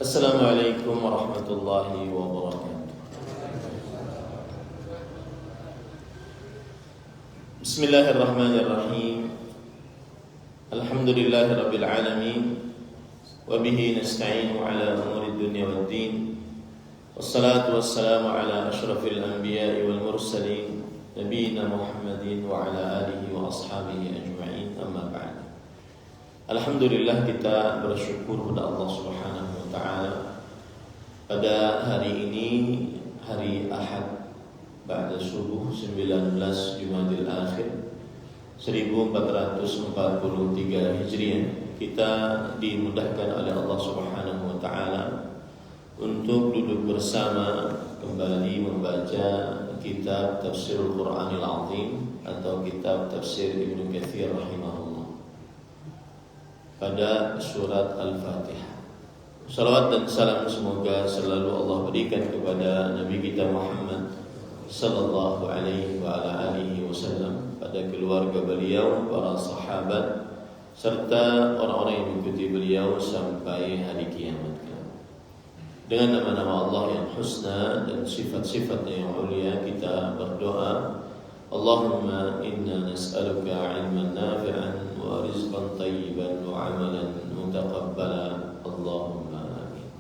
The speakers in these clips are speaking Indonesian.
Assalamualaikum warahmatullahi wabarakatuh. Bismillahirrahmanirrahim. Alhamdulillahi rabbil alamin. Wa bihi nasta'inu ala umuri dunya waddin. Wassalatu wassalamu ala ashrafil anbiya'i wal mursalin, nabiyina Muhammadin wa ala alihi wa ashabihi ajma'in. Amma ba'd. Alhamdulillah, kita bersyukur kepada Allah Subhanahu wa taala pada hari ini, hari Ahad ba'da subuh 19 Jumadil Akhir 1443 Hijriah, kita dimudahkan oleh Allah Subhanahu wa taala untuk duduk bersama kembali membaca kitab Tafsirul Qur'anil Azim atau kitab Tafsir Ibnu Katsir rahimahullah pada surat Al-Fatihah. Salawat dan salam semoga selalu Allah berikan kepada Nabi kita Muhammad sallallahu alaihi wa ala alihi wasallam, pada keluarga beliau, para sahabat, serta orang-orang yang mengikuti beliau sampai hari kiamat. Dengan nama-nama Allah yang husna dan sifat-sifatnya yang mulia, kita berdoa, Allahumma inna nas'aluka ilman nafi'an wa rizqan tayyiban wa amalan mutaqabbala. Allahumma amin.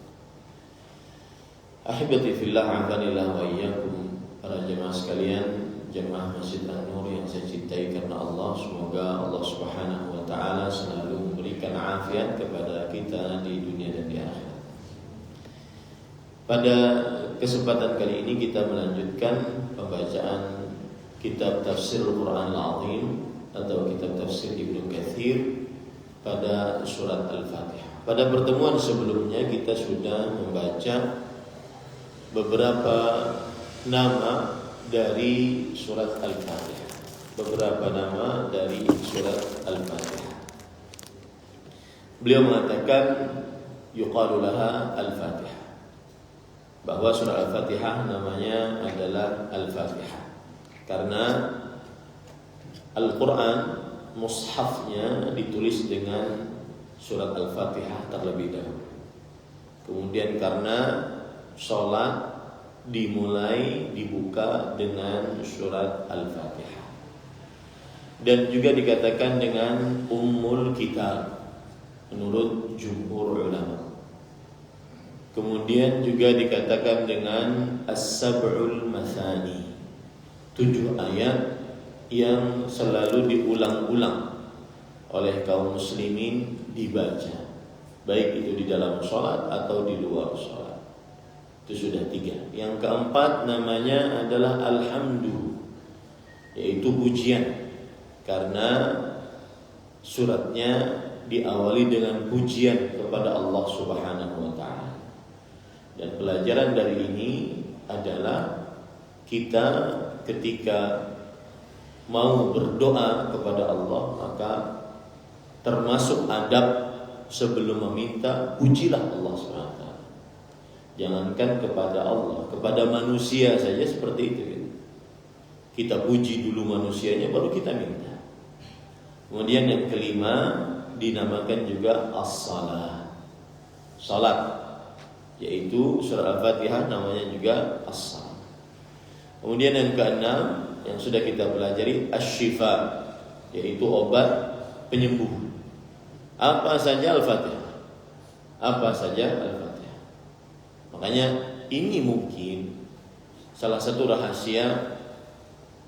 Ahibati fillah, afanillah wa iyyakum. Para jemaah sekalian, jemaah Masjid An-Nur yang saya cintai karena Allah, semoga Allah Subhanahu wa taala selalu memberikan afiat kepada kita di dunia dan di akhirat. Pada kesempatan kali ini kita melanjutkan pembacaan kitab Tafsir Al-Quran Al-Azim atau kitab Tafsir Ibnu Katsir pada surat Al-Fatihah. Pada pertemuan sebelumnya kita sudah membaca beberapa nama dari surat Al-Fatihah. Beberapa nama dari surat Al-Fatihah. Beliau mengatakan yuqalu laha Al-Fatihah, bahwa surah Al-Fatihah namanya adalah Al-Fatihah karena Al-Quran mushafnya ditulis dengan surat Al-Fatihah terlebih dahulu. Kemudian karena sholat dimulai dibuka dengan surat Al-Fatihah, dan juga dikatakan dengan Ummul Kitab menurut jumhur ulama. Kemudian juga dikatakan dengan As-Sab'ul Mathani, 7 ayat yang selalu diulang-ulang oleh kaum muslimin dibaca, baik itu di dalam sholat atau di luar sholat. Itu sudah 3. Yang keempat namanya adalah Alhamdu, yaitu pujian, karena suratnya diawali dengan pujian kepada Allah Subhanahu wa taala. Dan pelajaran dari ini adalah kita ketika mau berdoa kepada Allah, maka termasuk adab sebelum meminta, pujilah Allah SWT. Jangankan kepada Allah, kepada manusia saja seperti itu. Kita puji dulu manusianya, baru kita minta. Kemudian yang kelima dinamakan juga as-salat, salat, yaitu surah Al-Fatihah namanya juga as-salat. Kemudian yang keenam yang sudah kita pelajari asy-syifa, yaitu obat penyembuh. Apa saja Al-Fatihah? Apa saja Al-Fatihah? Makanya ini mungkin salah satu rahasia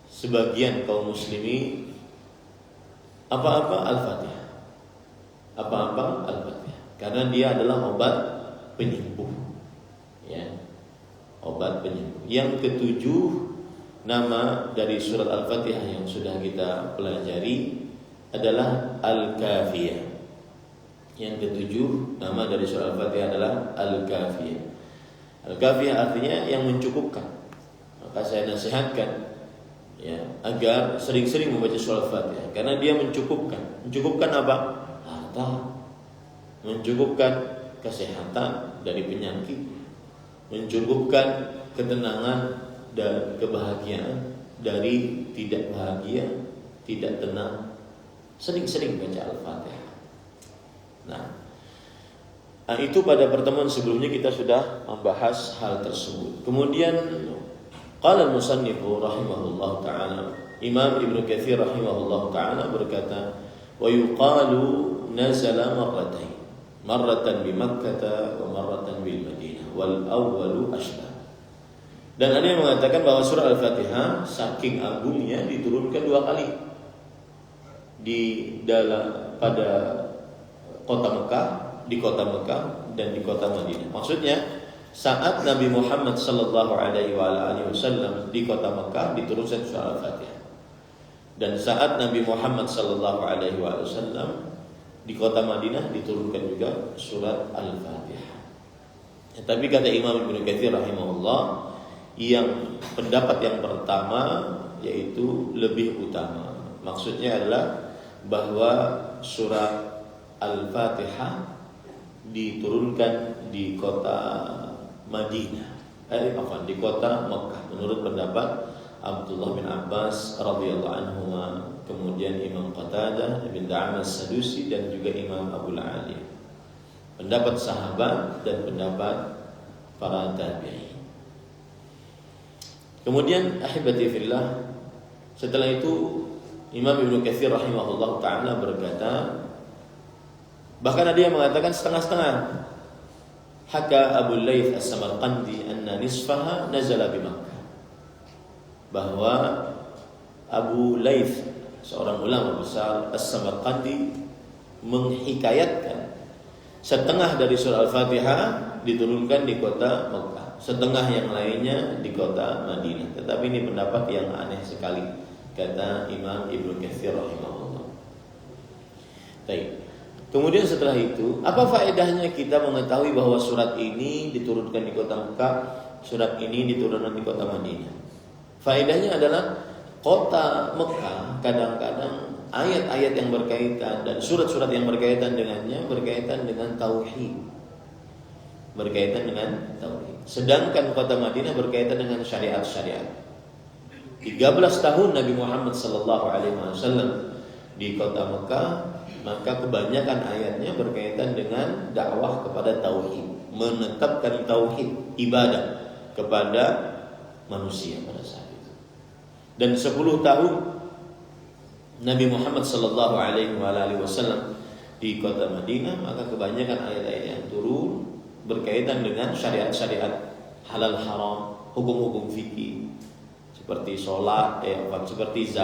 sebagian kaum muslimin, apa-apa Al-Fatihah. Apa-apa Al-Fatihah, karena dia adalah obat penyembuh, ya, obat penyembuh. Yang ketujuh nama dari surat Al-Fatihah yang sudah kita pelajari adalah Al-Kafiyah. Yang ketujuh nama dari surat Al-Fatihah adalah Al-Kafiyah. Al-Kafiyah artinya yang mencukupkan. Maka saya nasihatkan, ya, agar sering-sering membaca surat Al-Fatihah karena dia mencukupkan. Mencukupkan apa? Harta, mencukupkan kesehatan dari penyakit, mencukupkan ketenangan dan kebahagiaan dari tidak bahagia, tidak tenang. Sering-sering baca Al-Fatihah. Nah, Nah, itu pada pertemuan sebelumnya kita sudah membahas hal tersebut. Kemudian qala al-musannif rahimahullah taala, Imam Ibnu Katsir rahimahullah taala berkata, wa yuqalu nazala marratain, marratan bi Makkah wa marratan bil Madinah wal awwalu ashbah. Dan ada yang mengatakan bahwa surah Al-Fatihah saking agungnya diturunkan 2 kali di dalam pada kota Mekah, di kota Mekah dan di kota Madinah. Maksudnya saat Nabi Muhammad sallallahu alaihi wasallam di kota Mekah diturunkan surah Al-Fatihah. Dan saat Nabi Muhammad sallallahu alaihi wasallam di kota Madinah diturunkan juga surat Al-Fatihah. Ya, tapi kata Imam Ibnu Katsir rahimahullah, yang pendapat yang pertama yaitu lebih utama. Maksudnya adalah bahwa surat Al-Fatihah diturunkan di kota Madinah, di kota Mekah menurut pendapat Abdullah bin Abbas radhiyallahu anhu, kemudian Imam Qatadah bin Da'amas Sadusi dan juga Imam Abu Ali. Pendapat sahabat dan pendapat para tabi'in. Kemudian ahibati fillah, setelah itu Imam Ibnu Katsir rahimahullah taala berkata, bahkan ada yang mengatakan setengah-setengah. Haka Abu Laits As-Samarqandi anna nisfaha nazala bi Makkah. Bahwa Abu Laits, seorang ulama besar As-Samarqandi, menghikayatkan setengah dari surah Al-Fatihah diturunkan di kota Mekah, setengah yang lainnya di kota Madinah. Tetapi ini pendapat yang aneh sekali, kata Imam Ibnu Katsir rahimahullah. Baik. Kemudian setelah itu, apa faedahnya kita mengetahui bahwa surat ini diturunkan di kota Mekah, surat ini diturunkan di kota Madinah? Faedahnya adalah kota Mekah kadang-kadang ayat-ayat yang berkaitan dan surat-surat yang berkaitan dengannya berkaitan dengan tauhid. Berkaitan dengan tauhid. Sedangkan kota Madinah berkaitan dengan syariat-syariat. 13 tahun Nabi Muhammad sallallahu alaihi wasallam di kota Mekah, maka kebanyakan ayatnya berkaitan dengan dakwah kepada tauhid, menetapkan tauhid ibadah kepada manusia pada saat itu. Dan 10 tahun Nabi Muhammad sallallahu alaihi wasallam di kota Madinah, maka kebanyakan ayat-ayat yang turun berkaitan dengan syariat-syariat halal haram, hukum-hukum fikih seperti sholat, seperti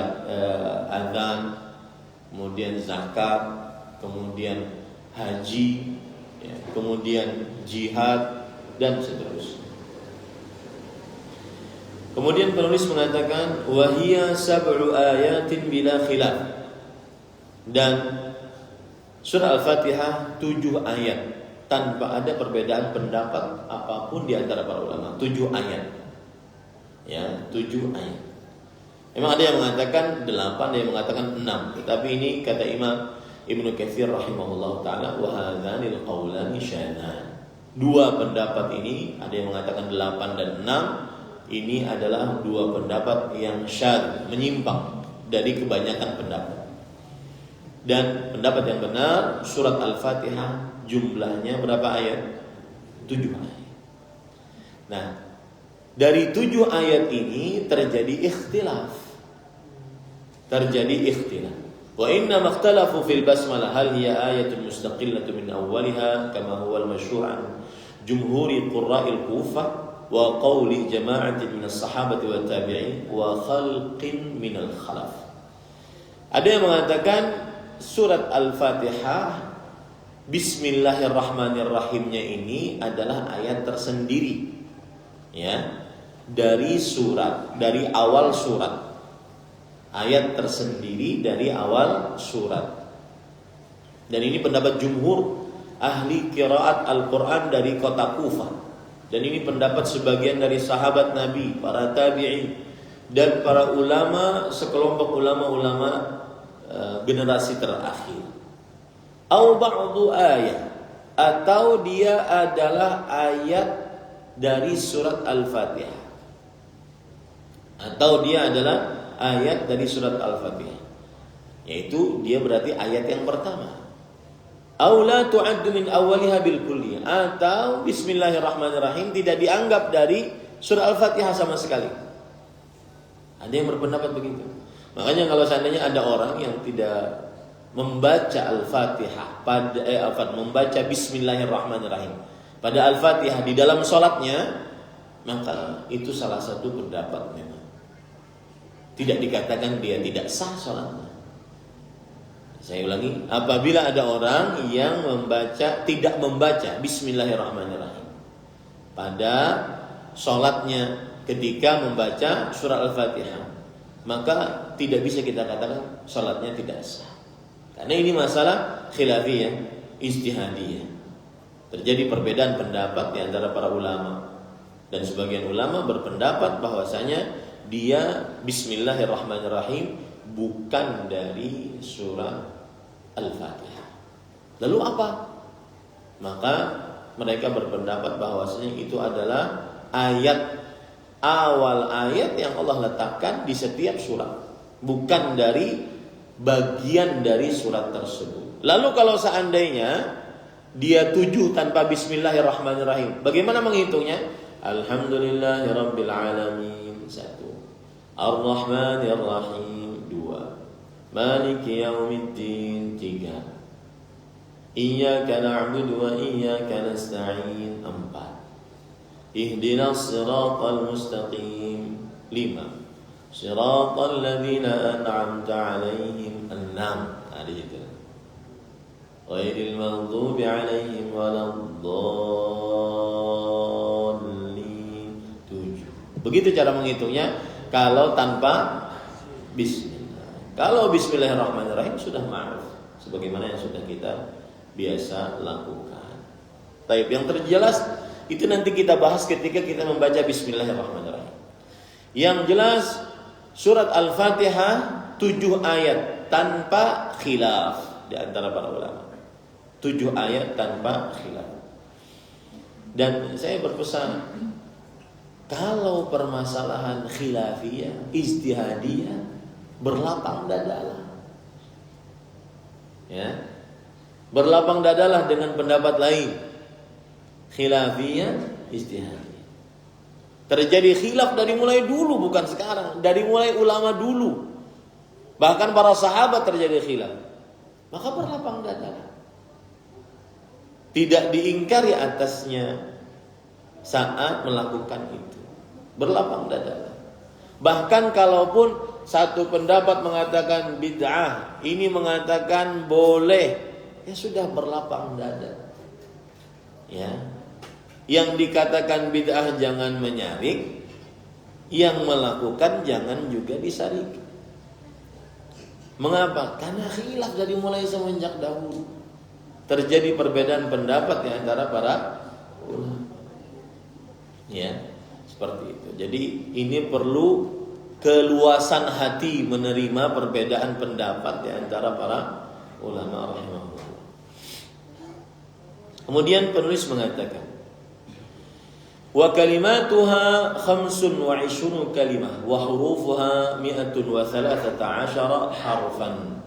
azan, kemudian zakat, kemudian haji, kemudian jihad dan seterusnya. Kemudian penulis mengatakan wahiya sab'u ayatin bila khilaf, dan surah Al-Fatihah 7 ayat tanpa ada perbedaan pendapat apapun di antara para ulama. 7 ayat, ya, 7 ayat. Memang ada yang mengatakan 8, ada yang mengatakan 6. Tetapi ini kata Imam Ibnu Katsir rahimahullah ta'ala, wa hadzanil qaulani syadhan. 2 pendapat ini, ada yang mengatakan 8 dan 6, ini adalah 2 pendapat yang syadz, menyimpang dari kebanyakan pendapat. Dan pendapat yang benar, surat Al-Fatihah jumlahnya berapa ayat? 7 ayat. Nah, dari 7 ayat ini terjadi ikhtilaf. Wa inna makhtalafu fil basmalah hal hiya ayatun mustaqillatun min awwaliha kama huwa al-masyhur an jumhuri qurra'il Kufah wa qawli jama'atin min as-sahabati wa tabi'in wa khalqin min al-khalaf. Ada yang mengatakan surat Al-Fatihah Bismillahirrahmanirrahimnya ini adalah ayat tersendiri, ya, dari awal surat. Ayat tersendiri dari awal surat. Dan ini pendapat jumhur ahli qiraat Al-Quran dari kota Kufah. Dan ini pendapat sebagian dari sahabat Nabi, para tabi'in, dan para ulama, sekelompok ulama-ulama generasi terakhir. Au ba'du ayat, atau dia adalah ayat dari surat Al-Fatihah, atau dia adalah ayat dari surat Al-Fatihah, yaitu dia berarti ayat yang pertama. Aw la tu'addu min awwaliha bil kulliyah, atau bismillahirrahmanirrahim tidak dianggap dari surah Al-Fatihah sama sekali. Ada yang berpendapat begitu. Makanya kalau seandainya ada orang yang tidak membaca Al-Fatihah membaca bismillahirrahmanirrahim pada Al-Fatihah di dalam sholatnya, maka itu salah satu pendapat memang. Tidak dikatakan dia tidak sah sholatnya. Saya ulangi, apabila ada orang yang tidak membaca bismillahirrahmanirrahim pada sholatnya ketika membaca surah Al-Fatihah, maka tidak bisa kita katakan sholatnya tidak sah. Karena ini masalah khilafiyah, ijtihadiyah. Terjadi perbedaan pendapat di antara para ulama. Dan sebagian ulama berpendapat bahwasanya dia bismillahirrahmanirrahim bukan dari surah Al-Fatihah. Lalu apa? Maka mereka berpendapat bahwasanya itu adalah awal ayat yang Allah letakkan di setiap surat, bukan dari bagian dari surat tersebut. Lalu kalau seandainya dia 7 tanpa bismillahirrahmanirrahim, bagaimana menghitungnya? Alhamdulillahirabbil alamin 1, Ar-Rahmanir-Rahim 2, Maliki yaumiddin 3, Iyyaka na'budu wa iyyaka nasta'in 4, Ihdinas siratal mustaqim 5, Siratal ladzina an'amta 'alaihim 6. Ada itu. Ghairil maghdubi 'alaihim waladdallin 7. Begitu cara menghitungnya kalau tanpa bismillah. Kalau bismillahirrahmanirrahim sudah ma'ruf, sebagaimana yang sudah kita biasa lakukan. Taib, yang terjelas itu nanti kita bahas ketika kita membaca bismillahirrahmanirrahim. Yang jelas surat Al-Fatihah 7 ayat tanpa khilaf di antara para ulama. 7 ayat tanpa khilaf. Dan saya berpesan, kalau permasalahan khilafiyah, ijtihadiyah, berlapang dadalah. Ya. Berlapang dadalah dengan pendapat lain. Khilafiyah, ijtihadiyah. Terjadi khilaf dari mulai dulu, bukan sekarang, dari mulai ulama dulu. Bahkan para sahabat terjadi khilaf. Maka berlapang dadalah. Tidak diingkari atasnya saat melakukan itu. Berlapang dadalah. Bahkan kalaupun satu pendapat mengatakan bid'ah, ini mengatakan boleh, ya sudah berlapang dada. Ya. Yang dikatakan bid'ah jangan menyarik, yang melakukan jangan juga disarik. Mengapa? Karena khilaf dari mulai semenjak dahulu. Terjadi perbedaan pendapat di antara para ulama. Ya, seperti itu. Jadi ini perlu keluasan hati menerima perbedaan pendapat di antara para ulama rahimahullah. Kemudian penulis mengatakan, wa kalimatuha 25 kalimah wa hurufuha 113 harfan.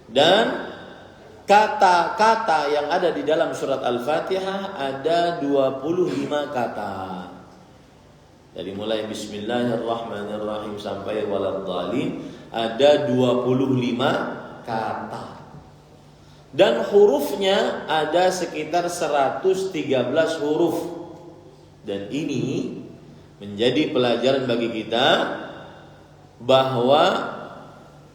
Dan kata-kata yang ada di dalam surat Al-Fatihah ada 25 kata. Dari mulai bismillahirrahmanirrahim sampai waladdallin ada 25 kata. Dan hurufnya ada sekitar 113 huruf. Dan ini menjadi pelajaran bagi kita bahwa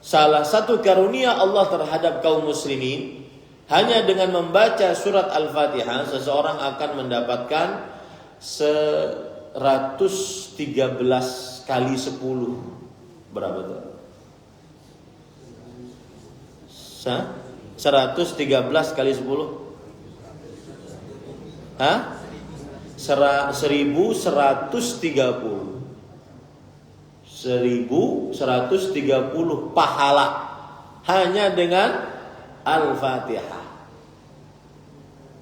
salah satu karunia Allah terhadap kaum muslimin, hanya dengan membaca surat Al-Fatihah seseorang akan mendapatkan 113 kali 10. Berapa tuh? 113 kali 10? Hah? 1130. 1130 pahala hanya dengan Al-Fatihah.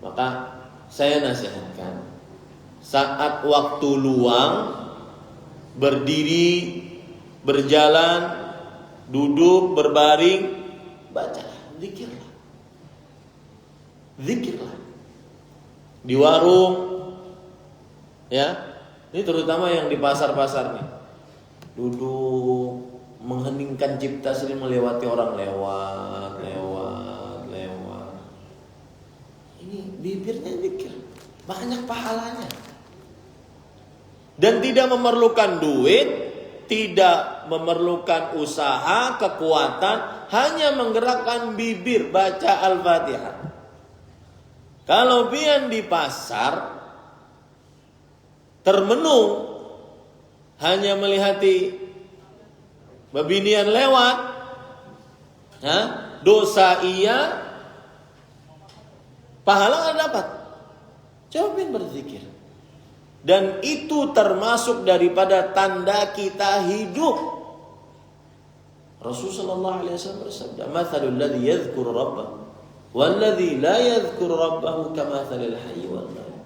Maka saya nasihatkan, saat waktu luang, berdiri, berjalan, duduk, berbaring, bacalah, zikirlah. Zikirlah. Di warung, ya. Ini terutama yang di pasar-pasar nih. Duduk mengheningkan cipta sering melewati orang lewat. Ini bibirnya zikir, banyak pahalanya. Dan tidak memerlukan duit, tidak memerlukan usaha, kekuatan, hanya menggerakkan bibir baca Al-Fatihah. Kalau pian di pasar termenung hanya melihati babinian lewat, dosa iya, pahala nggak dapat. Coba pian berzikir. Dan itu termasuk daripada tanda kita hidup. Rasulullah SAW bersabda, "Mathalul ladzi yadhkuru rabbahu wal ladzi la yadhkuru rabbahu kamathalil hayy wal mayyit."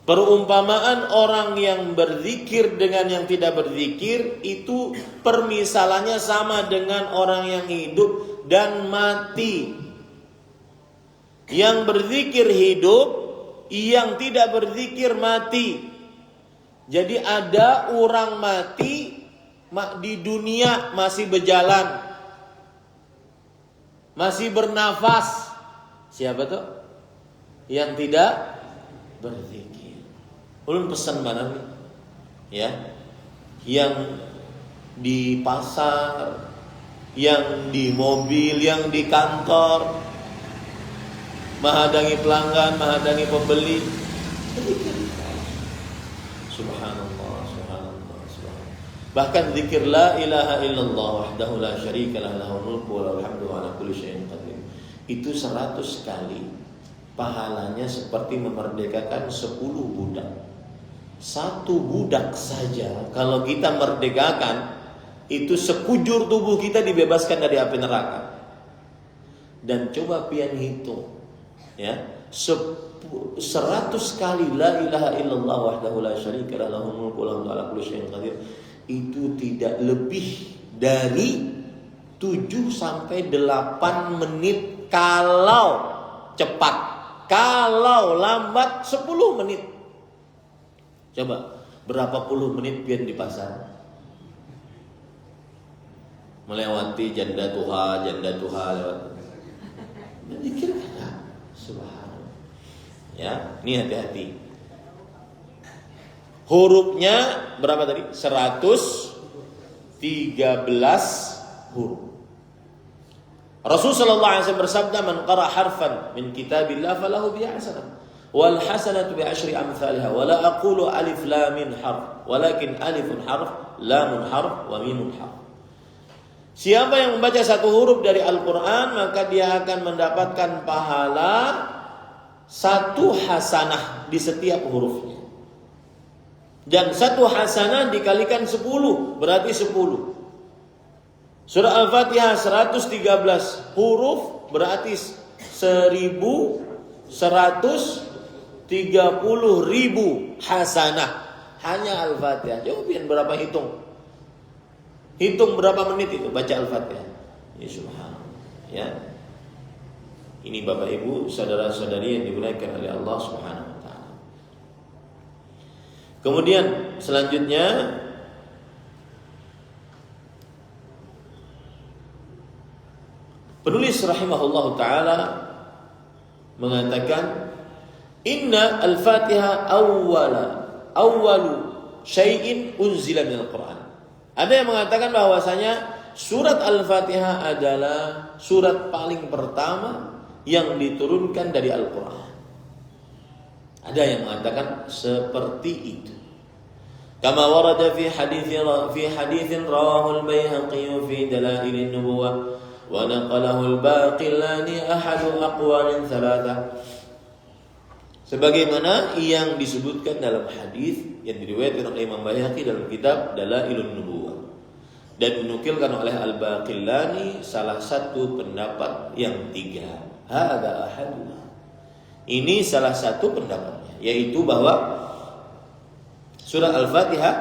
Perumpamaan orang yang berzikir dengan yang tidak berzikir itu permisalannya sama dengan orang yang hidup dan mati. Yang berzikir hidup, yang tidak berzikir mati. Jadi ada orang mati di dunia masih berjalan, masih bernafas. Siapa tuh? Yang tidak berzikir. Ulun pesan mana nih? Ya, yang di pasar, yang di mobil, yang di kantor, menghadangi pelanggan, menghadangi pembeli. Subhanallah. Bahkan zikir la ilaha illallah wahdahu la syarikalah lahul mulku wa lahul hamdu wa ala kulli syai'in qadir. Itu 100 kali pahalanya seperti memerdekakan 10 budak. Satu budak saja kalau kita merdekakan, itu sekujur tubuh kita dibebaskan dari api neraka. Dan coba pian hitung, ya, 100 kali la ilaha illallah wahdahu la syarikalah lahul mulku wa lahul hamdu wa ala kulli syai'in qadir, itu tidak lebih dari 7 sampai 8 menit kalau cepat. Kalau lambat 10 menit. Coba berapa puluh menit pian di pasar, melewati janda tuha lewat. Zikir kan? Subhanallah. Ya, ini hati-hati. Hurufnya berapa tadi? 113 huruf. Rasul sallallahu alaihi wasallam bersabda, "Man qara harfan min kitabillah falahu bi hasanah wal hasanatu bi asyri amsalha wa la aqulu alif lam mim harf walakin alifun harf lamun harf wa mimun harf." Siapa yang membaca satu huruf dari Al-Qur'an, maka dia akan mendapatkan pahala 1 hasanah di setiap hurufnya. Dan 1 hasanah dikalikan 10 berarti 10. Surah Al-Fatihah 113 huruf berarti 1.130.000 hasanah. Hanya Al-Fatihah. Coba berapa hitung? Hitung berapa menit itu baca Al-Fatihah. Ya subhanallah. Ya. Ini Bapak Ibu, saudara-saudari yang dimuliakan oleh Allah Subhanahu wa taala. Kemudian selanjutnya penulis rahimahullahu taala mengatakan, "Inna al-Fatihah awwalu syai'in unzila minal Qur'an." Ada yang mengatakan bahwasanya surat Al-Fatihah adalah surat paling pertama yang diturunkan dari Al-Qur'an. Ada yang mengatakan seperti itu. Kama warada fi haditsin rawahu al-Baihaqi fi dalail an-nubuwah wa naqalahu al-Baqillani ahadu aqwalin thalatha. Sebagaimana yang disebutkan dalam hadis yang diriwayatkan oleh Imam Baihaqi dalam kitab Dalailun Nubuwah dan dinukilkan oleh Al-Baqillani salah satu pendapat yang 3. Hadza ahaduna. Ini salah satu pendapatnya, yaitu bahwa surah Al-Fatihah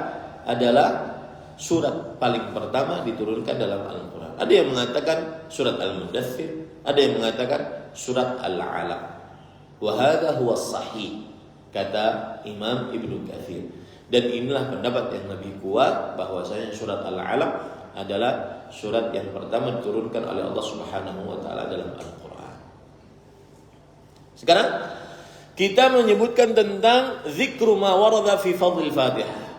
adalah surat paling pertama diturunkan dalam Al-Quran. Ada yang mengatakan surat Al-Mudaththir, ada yang mengatakan surat Al-Alaq. Wa hadha huwa sahih, kata Imam Ibnu Katsir. Dan inilah pendapat yang lebih kuat bahwasanya surat Al-Alaq adalah surat yang pertama diturunkan oleh Allah Subhanahu wa taala dalam Al-Qur'an. Sekarang kita menyebutkan tentang zikru ma warada fi fadlil Fatihah.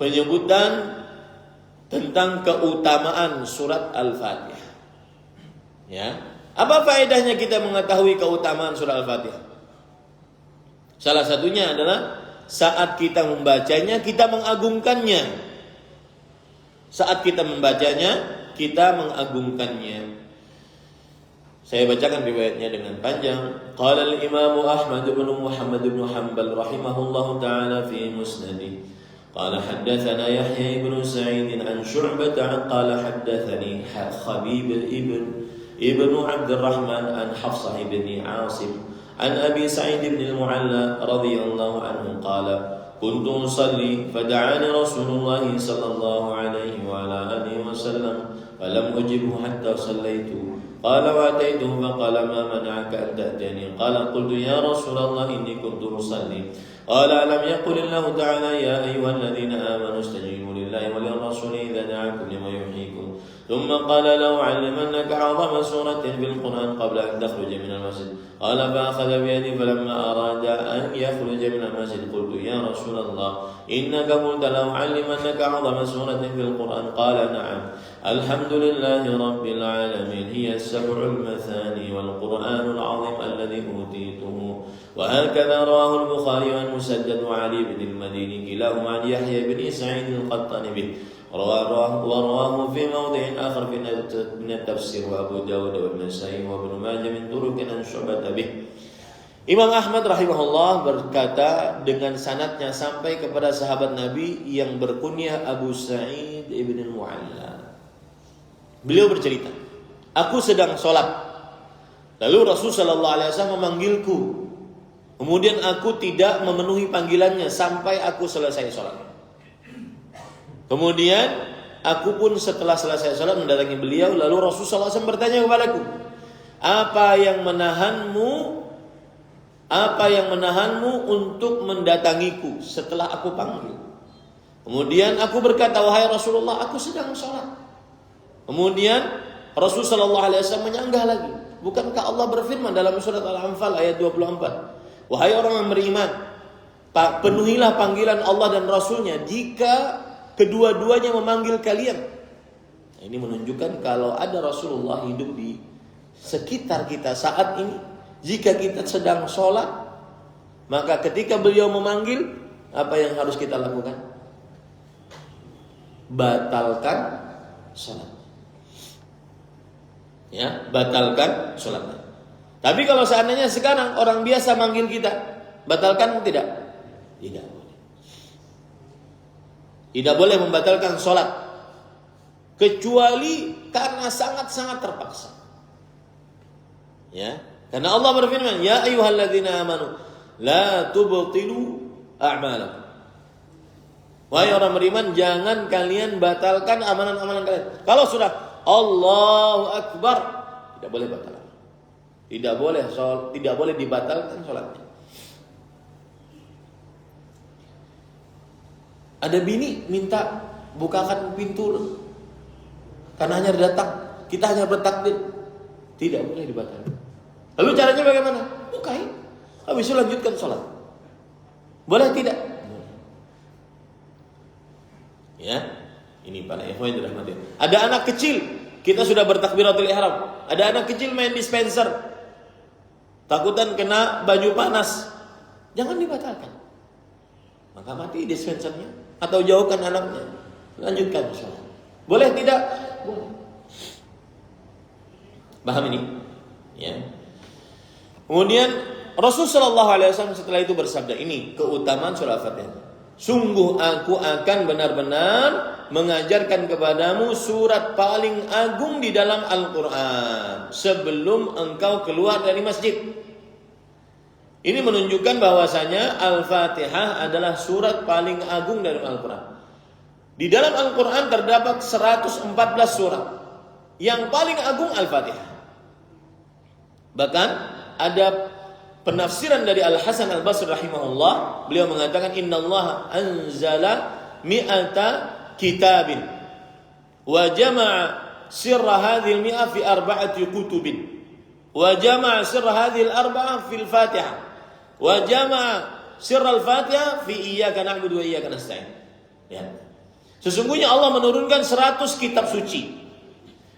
Penyebutan tentang keutamaan surat Al-Fatihah. Ya. Apa faedahnya kita mengetahui keutamaan surat Al-Fatihah? Salah satunya adalah saat kita membacanya, kita mengagungkannya. Saat kita membacanya, kita mengagungkannya. Saya bacakan riwayatnya dengan panjang. Qala al-Imam Ahmad bin Muhammad bin Hanbal rahimahullahu taala fi musnadih. Qala haddatsana Yahya ibn Sa'id an Syu'bah qala haddatsani Khabib ibn Abd al-Rahman an Hafsah ibn Asim عن أبي سعيد بن المعلى رضي الله عنه قال كنت أصلي فدعاني رسول الله صلى الله عليه وعلى آله وسلم فلم أجبه حتى صليت قال وأتيته فقال ما منعك أن تأتيني قال قلت يا رسول الله إني كنت أصلي قال ألم يقل الله تعالى يا أيها الذين آمنوا استجيبوا لله وللرسول إذا دعاكم لما يحييكم ثم قال لو علمنك أعظم سورة في القرآن قبل أن تخرج من المسجد قال فأخذ بيدي فلما أراد أن يخرج من المسجد قلت يا رسول الله إنك قلت لو علمنك أعظم سورة في القرآن قال نعم الحمد لله رب العالمين هي السبع المثاني والقرآن العظيم الذي أوتيته وهكذا رواه البخاري عن مسدد وعلي بن المديني كلاهما عن يحيى بن سعيد القطان به ورواه في موضع آخر من التفسير وأبو داود والنسائي وابن ماجه من طرق عن شعبة به. Imam Ahmad rahimahullah berkata dengan sanadnya sampai kepada sahabat Nabi yang berkunyah Abu Sa'id ibn Mu'alla. Beliau bercerita, aku sedang sholat, lalu Rasul sallallahu alaihi wasallam memanggilku. Kemudian aku tidak memenuhi panggilannya sampai aku selesai sholat. Kemudian aku pun setelah selesai sholat mendatangi beliau, lalu Rasul sallallahu alaihi wasallam bertanya kepadaku, apa yang menahanmu untuk mendatangiku setelah aku panggil? Kemudian aku berkata, wahai Rasulullah, aku sedang sholat. Kemudian Rasul sallallahu alaihi wasallam menyanggah lagi, bukankah Allah berfirman dalam surat Al-Anfal ayat 24, wahai orang yang beriman, penuhilah panggilan Allah dan Rasulnya jika kedua-duanya memanggil kalian. Ini menunjukkan kalau ada Rasulullah hidup di sekitar kita saat ini, jika kita sedang sholat, maka ketika beliau memanggil, apa yang harus kita lakukan? Batalkan sholat. Ya, batalkan sholatnya. Tapi kalau seandainya sekarang orang biasa manggil kita, batalkan tidak? Tidak boleh. Tidak boleh membatalkan sholat, kecuali karena sangat-sangat terpaksa. Ya, karena Allah berfirman, ya ayyuhalladzina amanu la tubtilu a'malakum. Wahai orang beriman, jangan kalian batalkan amalan-amalan kalian. Kalau sudah Allahu Akbar, tidak boleh batal. Tidak boleh dibatalkan sholatnya. Ada bini minta bukakan pintu karena hanya datang, kita hanya bertakbir, tidak boleh dibatalkan. Lalu caranya bagaimana? Bukain, habis itu lanjutkan sholat. Boleh tidak? Ya, ini para ikhwan yang dirahmati. Ada anak kecil, kita sudah bertakbiratul ihram. Ada anak kecil main dispenser, takutan kena baju panas, jangan dibatalkan. Maka mati dispensernya atau jauhkan anaknya, lanjutkan sholat. Boleh tidak? Boleh. Paham ini? Ya. Kemudian Rasul sallallahu alaihi wasallam setelah itu bersabda, ini keutamaan surah Al-Fatihah. Sungguh aku akan benar-benar mengajarkan kepadamu surat paling agung di dalam Al-Quran sebelum engkau keluar dari masjid. Ini menunjukkan bahwasanya Al-Fatihah adalah surat paling agung dari Al-Quran. Di dalam Al-Quran terdapat 114 surat. Yang paling agung Al-Fatihah. Bahkan ada penafsiran dari Al-Hasan Al-Basri rahimahullah, beliau mengatakan innallaha anzala mi'ata kitabin wa jama'a sirra hadhihi al-mi'a fi arba'ati kutubin wa jama'a sirra hadhihi al-arba'ah fi al-Fatihah wa jama'a sirra al-Fatihah fi iyyaka na'budu wa iyyaka nasta'in. Ya. Sesungguhnya Allah menurunkan 100 kitab suci.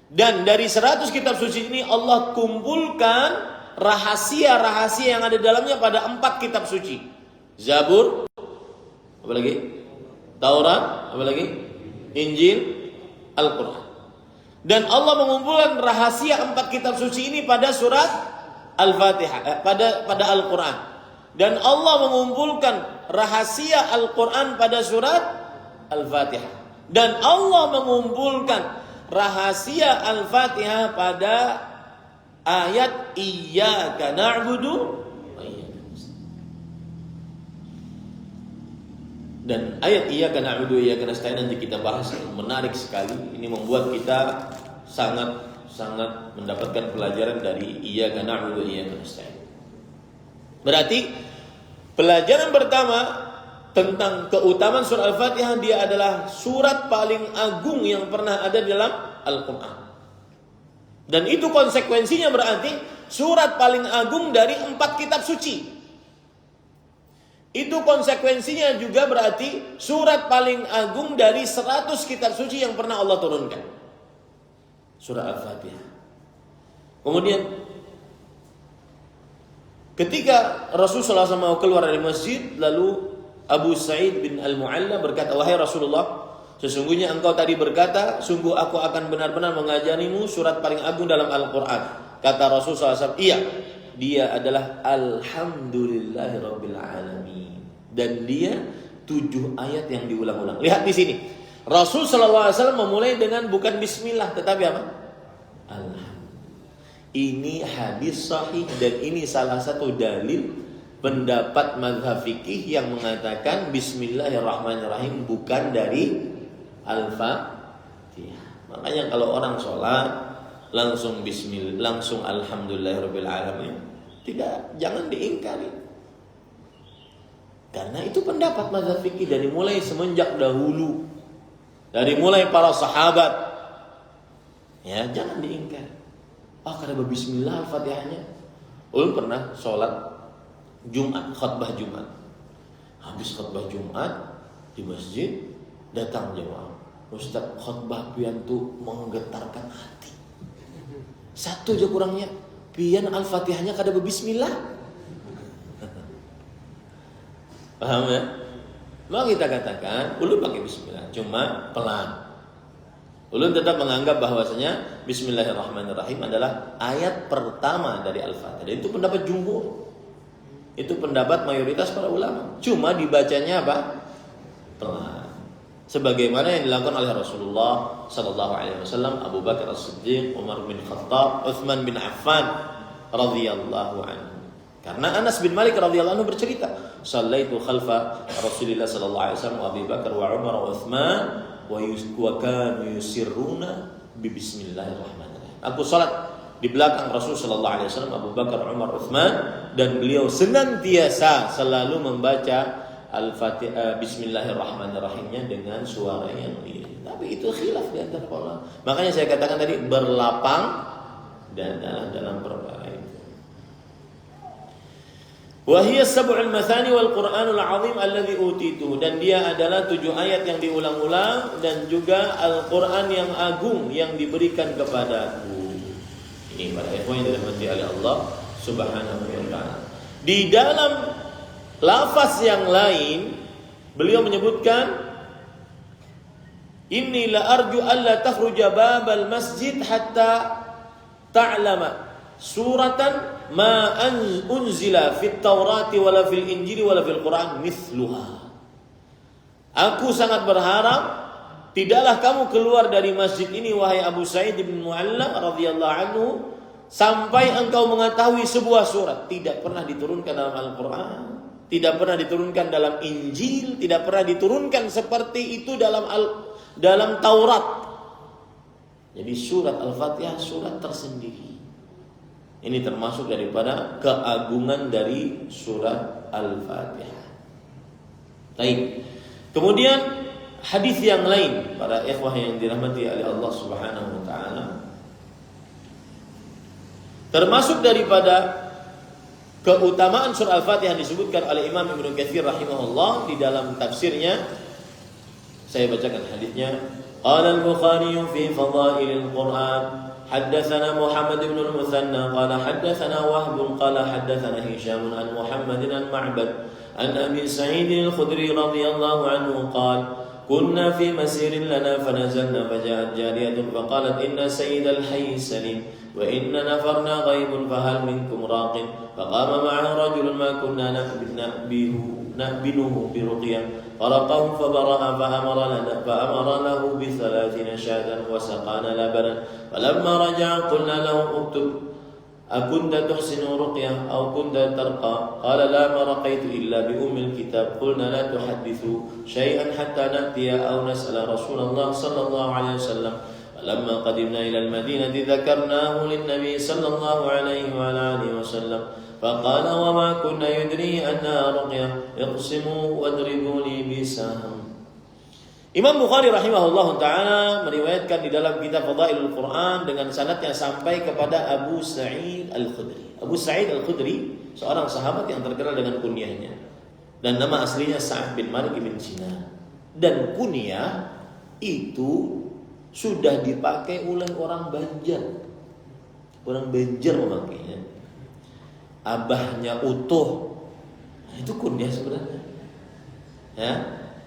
Dan dari 100 kitab suci ini Allah kumpulkan rahasia-rahasia yang ada dalamnya pada 4 kitab suci. Zabur, apa lagi? Taurat, apa lagi? Injil, Al-Quran. Dan Allah mengumpulkan rahasia 4 kitab suci ini pada surat Al-Fatihah, pada Al-Quran. Dan Allah mengumpulkan rahasia Al-Quran pada surat Al-Fatihah. Dan Allah mengumpulkan rahasia Al-Fatihah pada ayat iyyaka na'budu wa iyyaka nasta'in. Dan ayat iyyaka na'budu wa iyyaka nasta'in nanti kita bahas, menarik sekali. Ini membuat kita sangat mendapatkan pelajaran dari iyyaka na'budu wa iyyaka nasta'in. Berarti pelajaran pertama tentang keutamaan surah Al-Fatihah, dia adalah surat paling agung yang pernah ada dalam Al-Quran. Dan itu konsekuensinya berarti surat paling agung dari 4 kitab suci. Itu konsekuensinya juga berarti surat paling agung dari 100 kitab suci yang pernah Allah turunkan. Surah Al-Fatihah. Kemudian ketika Rasulullah SAW mau keluar dari masjid, lalu Abu Sa'id bin Al-Mu'alla berkata, wahai Rasulullah, sesungguhnya engkau tadi berkata, sungguh aku akan benar-benar mengajarimu surat paling agung dalam Al-Quran. Kata Rasulullah SAW, iya, dia adalah Alhamdulillahirabbil alamin. Dan dia 7 ayat yang diulang-ulang. Lihat di sini, Rasul SAW memulai dengan bukan Bismillah, tetapi apa? Alhamdulillah. Ini hadis sahih dan ini salah satu dalil pendapat mazhab fikih yang mengatakan Bismillahirrahmanirrahim bukan dari Al-Fatihah. Makanya kalau orang sholat langsung Bismillah, langsung Alhamdulillahirabbil alamin, jangan diingkari. Karena itu pendapat mazhab fikih dari mulai semenjak dahulu, dari mulai para sahabat. Ya, jangan diingkari. Karena Bismillah Al-Fatihahnya. Ulun pernah sholat Jumat, khutbah Jumat. Habis khutbah Jumat di masjid, datang jemaah. Ustaz, khutbah pian tu menggetarkan hati. Satu aja kurangnya, pian Al-Fatihahnya kada berbismillah. Paham ya? Mau kita katakan, ulun pakai bismillah, cuma pelan. Ulun tetap menganggap bahwasanya Bismillahirrahmanirrahim adalah ayat pertama dari Al-Fatihah. Dan itu pendapat jumhur. Itu pendapat mayoritas para ulama. Cuma dibacanya apa? Pelan. Sebagaimana yang dilakukan oleh Rasulullah sallallahu alaihi wasallam, Abu Bakar As-Siddiq, Umar bin Khattab, Utsman bin Affan radhiyallahu anhu. Karena Anas bin Malik radhiyallahu anhu bercerita, "Shallaitu khalfa Rasulillah sallallahu alaihi wasallam wa Abi Bakar wa Umar wa Utsman wa kanu yusirruna bi bismillahirrahmanirrahim." Aku salat di belakang Rasul sallallahu alaihi wasallam, Abu Bakar, Umar, Utsman, dan beliau senantiasa selalu membaca Al-Fatihah Bismillahirrahmanirrahimnya dengan suara yang lirih. Tapi itu khilaf di antara ulama. Makanya saya katakan tadi berlapang dan dalam perkara itu. Wa hiya sab'ul mathani wal Qur'anul 'azim alladzi utitu, dan dia adalah 7 ayat yang diulang-ulang dan juga Al-Qur'an yang agung yang diberikan kepadaku. Ini para ikhwan yang dirahmati oleh Allah Subhanahu wa taala. Di dalam lafaz yang lain beliau menyebutkan, inni la arju alla takhruja babal masjid hatta ta'lama suratan ma unzila fit Taurati wala fil Injili wala fil Quran mithluha. Aku sangat berharap tidaklah kamu keluar dari masjid ini wahai Abu Sa'id bin Mu'alla radhiyallahu anhu sampai engkau mengetahui sebuah surat tidak pernah diturunkan dalam Al-Quran, tidak pernah diturunkan dalam Injil, tidak pernah diturunkan seperti itu dalam Taurat. Jadi surat Al-Fatihah surat tersendiri. Ini termasuk daripada keagungan dari surat Al-Fatihah. Baik. Kemudian hadis yang lain, para ikhwah yang dirahmati oleh Allah Subhanahu wa taala, termasuk daripada keutamaan surah Al-Fatihah disebutkan oleh Imam Ibnu Katsir rahimahullah di dalam tafsirnya. Saya bacakan hadisnya. Qala al-Bukhari fi fadailil Qur'an حدثنا محمد بن المثنى قال حدثنا وهب قال حدثنا هشام عن محمد عن معبد عن أبي سعيد الخدري رضي الله عنه قال كنا في مسير لنا فنزلنا فجاءت جارية فقالت إن سيد الحي سليم وإن نفرنا غيب فهل منكم راق فقام معه رجل ما كنا نأبنه برقية فرقه فبرأ فأمر له ب30 شاة وسقانا لبنا فلما رجع قلنا له اكتب أكنت تحسن رقية أو كنت ترقى قال لا ما رقيت إلا بأم الكتاب قلنا لا تحدثوا شيئا حتى نأتي أو نسأل رسول الله صلى الله عليه وسلم فلما قدمنا إلى المدينة ذكرناه للنبي صلى الله عليه وعلى آله وسلم فقال وما كنا يدري أنها رقية اقسموا واضربوا لي بسهم. Imam Bukhari rahimahullah ta'ala meriwayatkan di dalam kitab Fadailul Quran dengan sanadnya sampai kepada Abu Sa'id Al-Khudri. Abu Sa'id Al-Khudri seorang sahabat yang terkenal dengan kunyahnya, dan nama aslinya Sa'ad bin Malik bin Sinan. Dan kunyah itu sudah dipakai oleh orang Banjar. Orang Banjar memakainya. Abahnya utuh. Itu kunyah sebenarnya. Ya.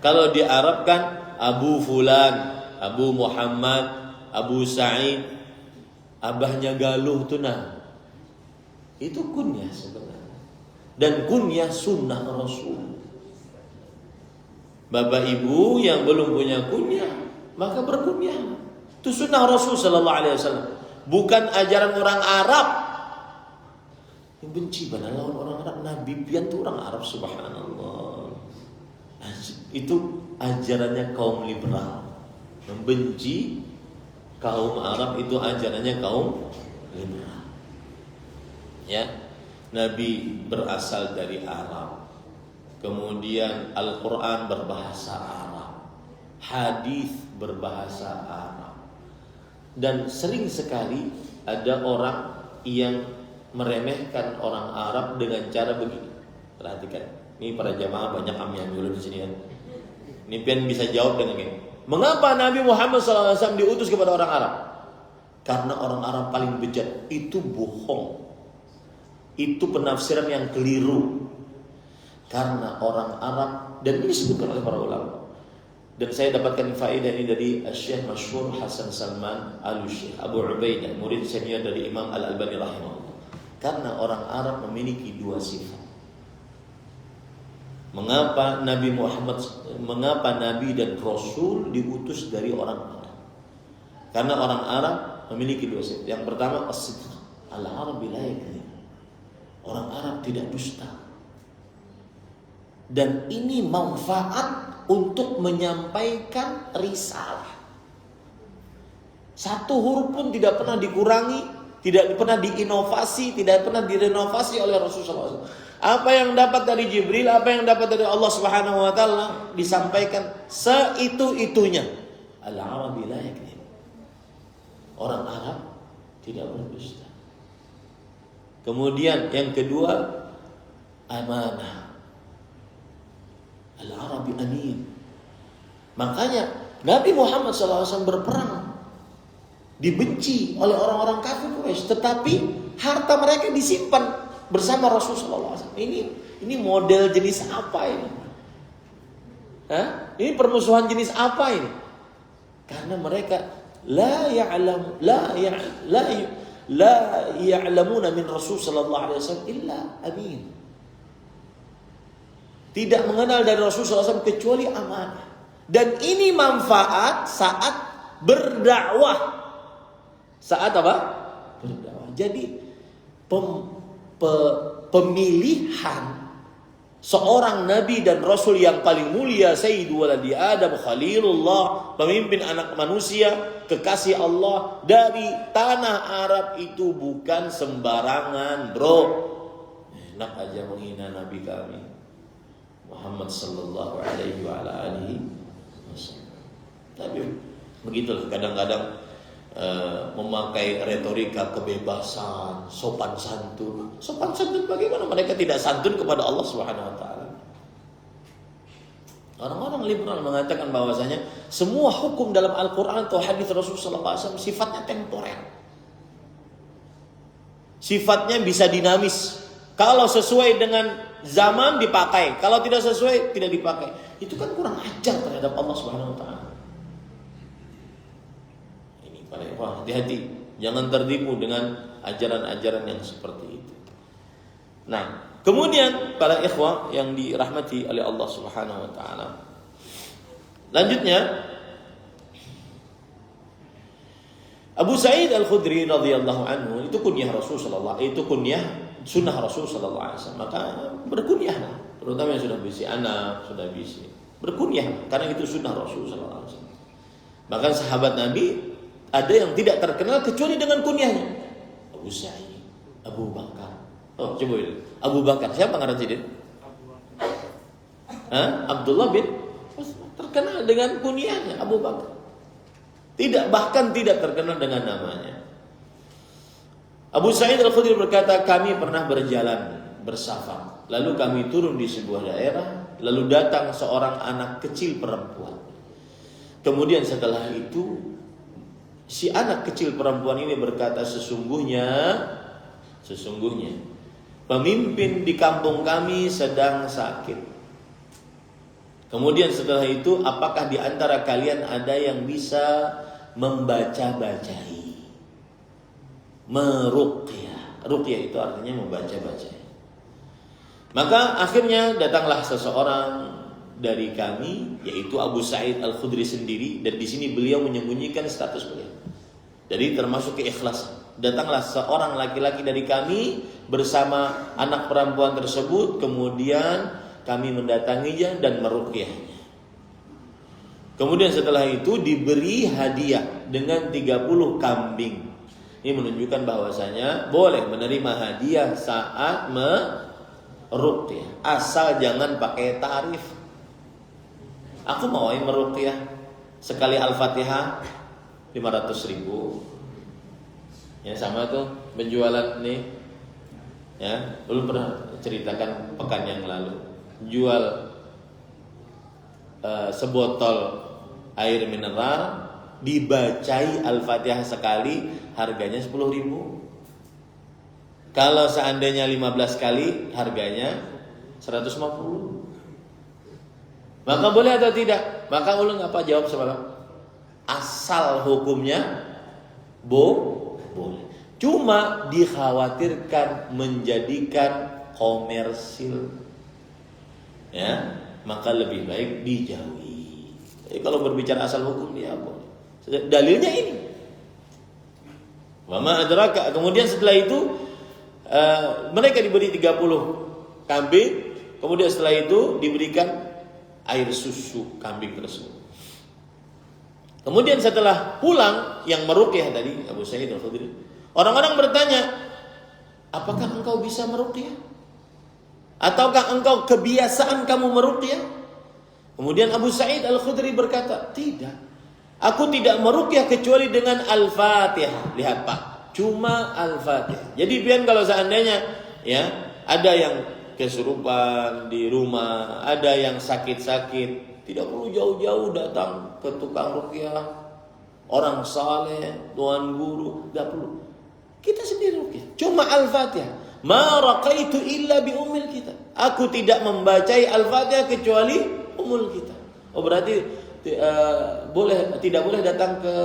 Kalau di Arab kan Abu Fulan, Abu Muhammad, Abu Sa'id, abahnya Galuh tuh nah. Itu kunyah sebenarnya. Dan kunyah sunnah Rasul. Bapak ibu yang belum punya kunyah, maka berkunyah. Itu sunnah Rasul sallallahu alaihi wasallam. Bukan ajaran orang Arab. Yang benci pada lawan orang Arab, Nabi pian itu orang Arab, subhanallah. Itu ajarannya kaum liberal. Membenci kaum Arab itu ajarannya kaum liberal. Ya. Nabi berasal dari Arab. Kemudian Al-Qur'an berbahasa Arab. Hadis berbahasa Arab. Dan sering sekali ada orang yang meremehkan orang Arab dengan cara begini. Perhatikan. Ini para jamaah banyak ambil di sini kan. Ini pian bisa jawab dengan gini. Mengapa Nabi Muhammad SAW diutus kepada orang Arab? Karena orang Arab paling bejat. Itu bohong. Itu penafsiran yang keliru. Karena orang Arab, dan ini disebutkan oleh para ulama. Dan saya dapatkan faedah ini dari Syekh Masyhur Hasan Salman Al-Syekh Abu Ubaidah, murid senior dari Imam Al-Albani rahimahullah. Karena orang Arab memiliki dua sifat. Mengapa Nabi dan Rasul diutus dari orang Arab? Karena orang Arab memiliki dua sifat. Yang pertama as-sidq. Al-Arabi la yakdzib. Orang Arab tidak dusta. Dan ini manfaat untuk menyampaikan risalah. Satu huruf pun tidak pernah dikurangi, tidak pernah diinovasi, tidak pernah direnovasi oleh Rasulullah SAW. Apa yang dapat dari Jibril, apa yang dapat dari Allah Subhanahu wa taala disampaikan seitu-itunya. Al-Arabi la yakdzib. Orang Arab tidak berdusta. Kemudian yang kedua, amanah. Al-Arabi amin. Makanya Nabi Muhammad SAW berperang, dibenci oleh orang-orang kafir Quraisy, tetapi harta mereka disimpan bersama Rasulullah SAW. Ini model jenis apa ini? Ini permusuhan jenis apa ini? Karena mereka la ya'lamuna min Rasul sallallahu alaihi wasallam illa amin. Tidak mengenal dari Rasulullah SAW kecuali amanah. Dan ini manfaat saat berdakwah. Saat apa? Berdakwah. Jadi pemilihan seorang nabi dan rasul yang paling mulia, Sayyidu waladi Adam, Khalilullah, pemimpin anak manusia, kekasih Allah, dari tanah Arab itu bukan sembarangan, bro. Enak aja menghina nabi kami Muhammad sallallahu alaihi wa ala alihi wasallam. Tapi begitulah kadang-kadang memakai retorika kebebasan, sopan santun. Sopan santun bagaimana? Mereka tidak santun kepada Allah Subhanahu wa taala. Orang-orang liberal mengatakan bahwasanya semua hukum dalam Al-Qur'an atau hadis Rasul sallallahu alaihi wasallam sifatnya temporer. Sifatnya bisa dinamis. Kalau sesuai dengan zaman dipakai, kalau tidak sesuai tidak dipakai. Itu kan kurang ajar terhadap Allah Subhanahu wa taala. Hati-hati, jangan tertipu dengan ajaran-ajaran yang seperti itu. Nah, kemudian para ikhwah yang dirahmati oleh Allah Subhanahu wa taala. Lanjutnya Abu Sa'id Al-Khudri radhiyallahu anhu, itu kunyah Rasulullah, itu kunyah sunnah Rasul sallallahu alaihi wasallam. Maka berkunyahlah, terutama yang sudah bisi anak, sudah bisi. Berkunyah karena itu sunnah Rasul sallallahu alaihi wasallam. Bahkan sahabat Nabi ada yang tidak terkenal kecuali dengan kunyahnya. Abu Sa'id, Abu Bakar. Oh, coba ini. Abu Bakar. Siapa ngaran Sidin? Abdullah bin terkenal dengan kunyahnya Abu Bakar. Bahkan tidak terkenal dengan namanya. Abu Sa'id Al-Khudri berkata, kami pernah berjalan bersafar. Lalu kami turun di sebuah daerah, lalu datang seorang anak kecil perempuan. Kemudian setelah itu si anak kecil perempuan ini berkata, sesungguhnya pemimpin di kampung kami sedang sakit. Kemudian setelah itu, apakah di antara kalian ada yang bisa membaca-bacai? Meruqyah. Ruqyah itu artinya membaca-bacai. Maka akhirnya datanglah seseorang dari kami, yaitu Abu Sa'id Al-Khudri sendiri, dan di sini beliau menyembunyikan status beliau. Jadi termasuk keikhlasan. Datanglah seorang laki-laki dari kami bersama anak perempuan tersebut, kemudian kami mendatanginya dan meruqyahnya. Kemudian setelah itu diberi hadiah dengan 30 kambing. Ini menunjukkan bahwasanya boleh menerima hadiah saat meruqyah, asal jangan pakai tarif. Aku mau meruqyah sekali Al-Fatihah 500.000. Ya sama tuh penjualan nih. Ya, dulu pernah ceritakan pekan yang lalu. Jual sebotol air mineral, dibacai Al-Fatihah sekali, harganya 10.000. Kalau seandainya 15 kali, harganya 150. Maka boleh atau tidak? Maka ulun apa jawab semalam? Asal hukumnya boleh. Cuma dikhawatirkan menjadikan komersil. Ya, maka lebih baik dijauhi. Jadi kalau berbicara asal hukum dia boleh. Dalilnya ini. Wa ma adraka. Kemudian setelah itu mereka diberi 30 kambing, kemudian setelah itu diberikan air susu kambing tersebut. Kemudian setelah pulang yang meruqyah tadi Abu Sa'id Al-Khudri, orang-orang bertanya, apakah engkau bisa meruqyah? Ataukah engkau kebiasaan kamu meruqyah? Kemudian Abu Sa'id Al-Khudri berkata, tidak. Aku tidak meruqyah kecuali dengan Al-Fatihah. Lihat Pak, cuma Al-Fatihah. Jadi biar kalau seandainya ya ada yang kesurupan di rumah, ada yang sakit-sakit, tidak perlu jauh-jauh datang ke tukang ruqyah, orang saleh, tuan guru, tidak perlu. Kita sendiri ruqyah, cuma Al-Fatihah. Ma raqaitu illa bi ummil kitab. Aku tidak membacai Al-Fatihah kecuali ummul kitab. Oh berarti tidak boleh datang ke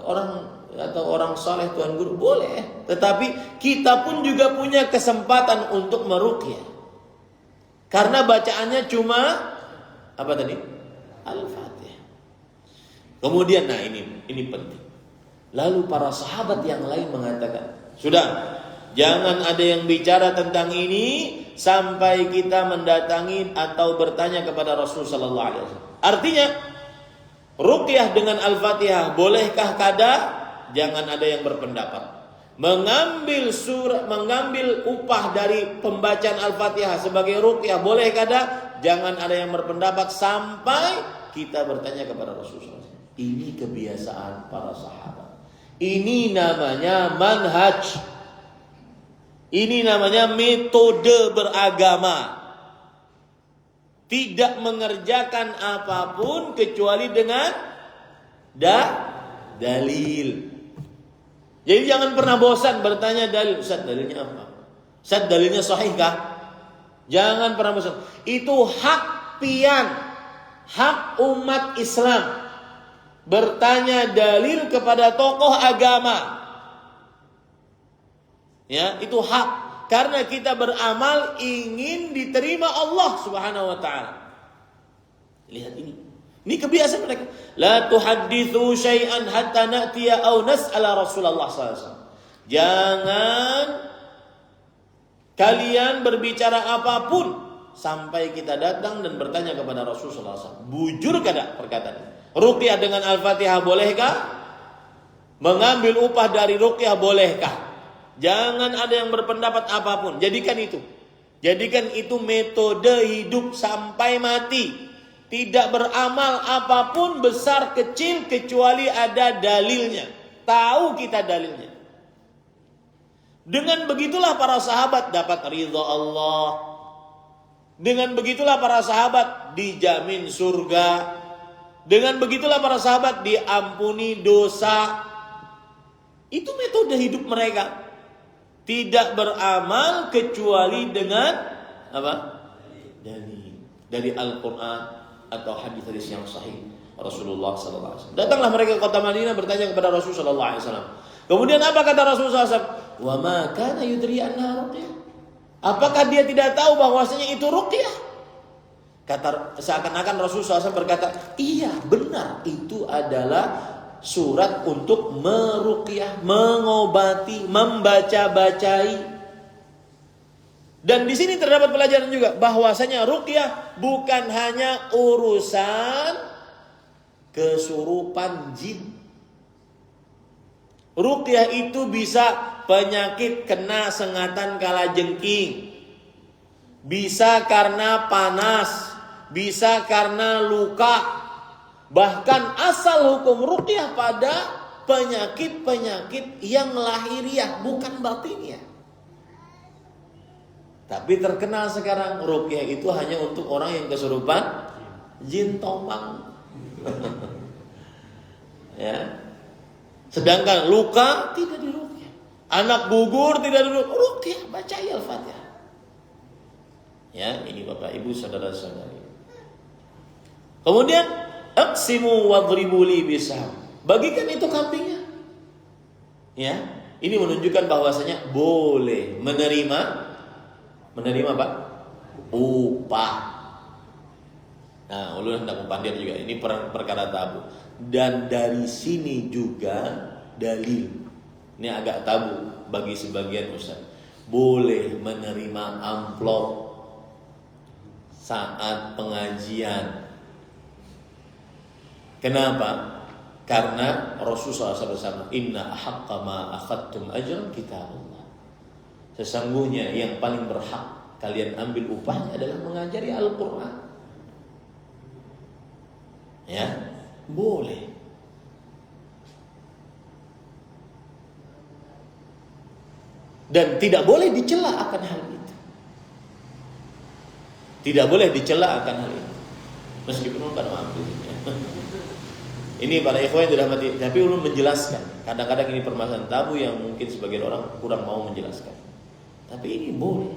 orang atau orang saleh, tuan guru, boleh. Tetapi kita pun juga punya kesempatan untuk meruqyah. Karena bacaannya cuma apa tadi? Al-Fatihah. Kemudian ini penting. Lalu para sahabat yang lain mengatakan, sudah, Jangan ada yang bicara tentang ini sampai kita mendatangi atau bertanya kepada Rasul sallallahu alaihi wasallam. Artinya, ruqyah dengan Al-Fatihah bolehkah kada? Jangan ada yang berpendapat. Mengambil upah dari pembacaan Al-Fatihah sebagai ruqyah boleh kada? Jangan ada yang berpendapat sampai kita bertanya kepada Rasulullah. Ini kebiasaan para sahabat. Ini namanya manhaj. Ini namanya metode beragama. Tidak mengerjakan apapun kecuali dengan dalil. Jadi jangan pernah bosan bertanya dalil. Ustaz, dalilnya apa? Ustaz, dalilnya sahihkah? Jangan pernah bosan. Itu hak pian, hak umat Islam. Bertanya dalil kepada tokoh agama. Ya, itu hak. Karena kita beramal ingin diterima Allah Subhanahu wa taala. Lihat ini. Ini kebiasaan mereka. La tuhadditsu syai'an hatta na'tiya aw nas'ala Rasulullah SAW. Jangan kalian berbicara apapun sampai kita datang dan bertanya kepada Rasulullah SAW. Bujur kada perkataan ini? Ruqyah dengan Al-Fatihah bolehkah? Mengambil upah dari ruqyah bolehkah? Jangan ada yang berpendapat apapun. Jadikan itu metode hidup sampai mati. Tidak beramal apapun besar kecil kecuali ada dalilnya. Tahu kita dalilnya. Dengan begitulah para sahabat dapat ridha Allah. Dengan begitulah para sahabat dijamin surga. Dengan begitulah para sahabat diampuni dosa. Itu metode hidup mereka. Tidak beramal kecuali dengan apa? Dari Al-Quran atau hadis-hadis yang sahih Rasulullah sallallahu alaihi wasallam. Datanglah mereka ke kota Madinah bertanya kepada Rasulullah sallallahu alaihi wasallam. Kemudian apa kata Rasulullah SAW? Wa ma kana yudri anna ruqyah. Apakah dia tidak tahu bahwasanya itu ruqyah? Kata seakan-akan Rasulullah SAW berkata, iya benar, itu adalah surat untuk meruqyah, mengobati, membaca-bacai. Dan di sini terdapat pelajaran juga bahwasanya ruqyah bukan hanya urusan kesurupan jin. Ruqyah itu bisa penyakit kena sengatan kalajengking, bisa karena panas, bisa karena luka. Bahkan asal hukum ruqyah pada penyakit-penyakit yang lahiriah, bukan batiniah. Tapi terkenal sekarang ruqyah itu hanya untuk orang yang kesurupan jin tombang. Ya. Sedangkan luka tidak diruqyah. Anak gugur tidak diruqyah, baca Al-Fatihah. Ya, ini Bapak Ibu saudara-saudari. Kemudian aqsimu wadribu li bisaham. Bagikan itu kambingnya. Ya, ini menunjukkan bahwasanya boleh menerima apa? Upah. Nah, ulun hendak mempandir juga. Ini perkara tabu. Dan dari sini juga dalil. Ini agak tabu bagi sebagian ustaz. Boleh menerima amplop saat pengajian. Kenapa? Karena Rasulullah SAW inna ahaqqa ma akhadtum ajran kitabullah. Sesungguhnya yang paling berhak kalian ambil upahnya adalah mengajari Al-Quran. Ya, boleh. Dan tidak boleh dicela akan hal itu. Tidak boleh dicela akan hal itu. Meskipun bukan mampu. Ini para ikhwan yang dirahmati, tapi ulun menjelaskan. Kadang-kadang ini permasalahan tabu yang mungkin sebagian orang kurang mau menjelaskan. Tapi ini boleh.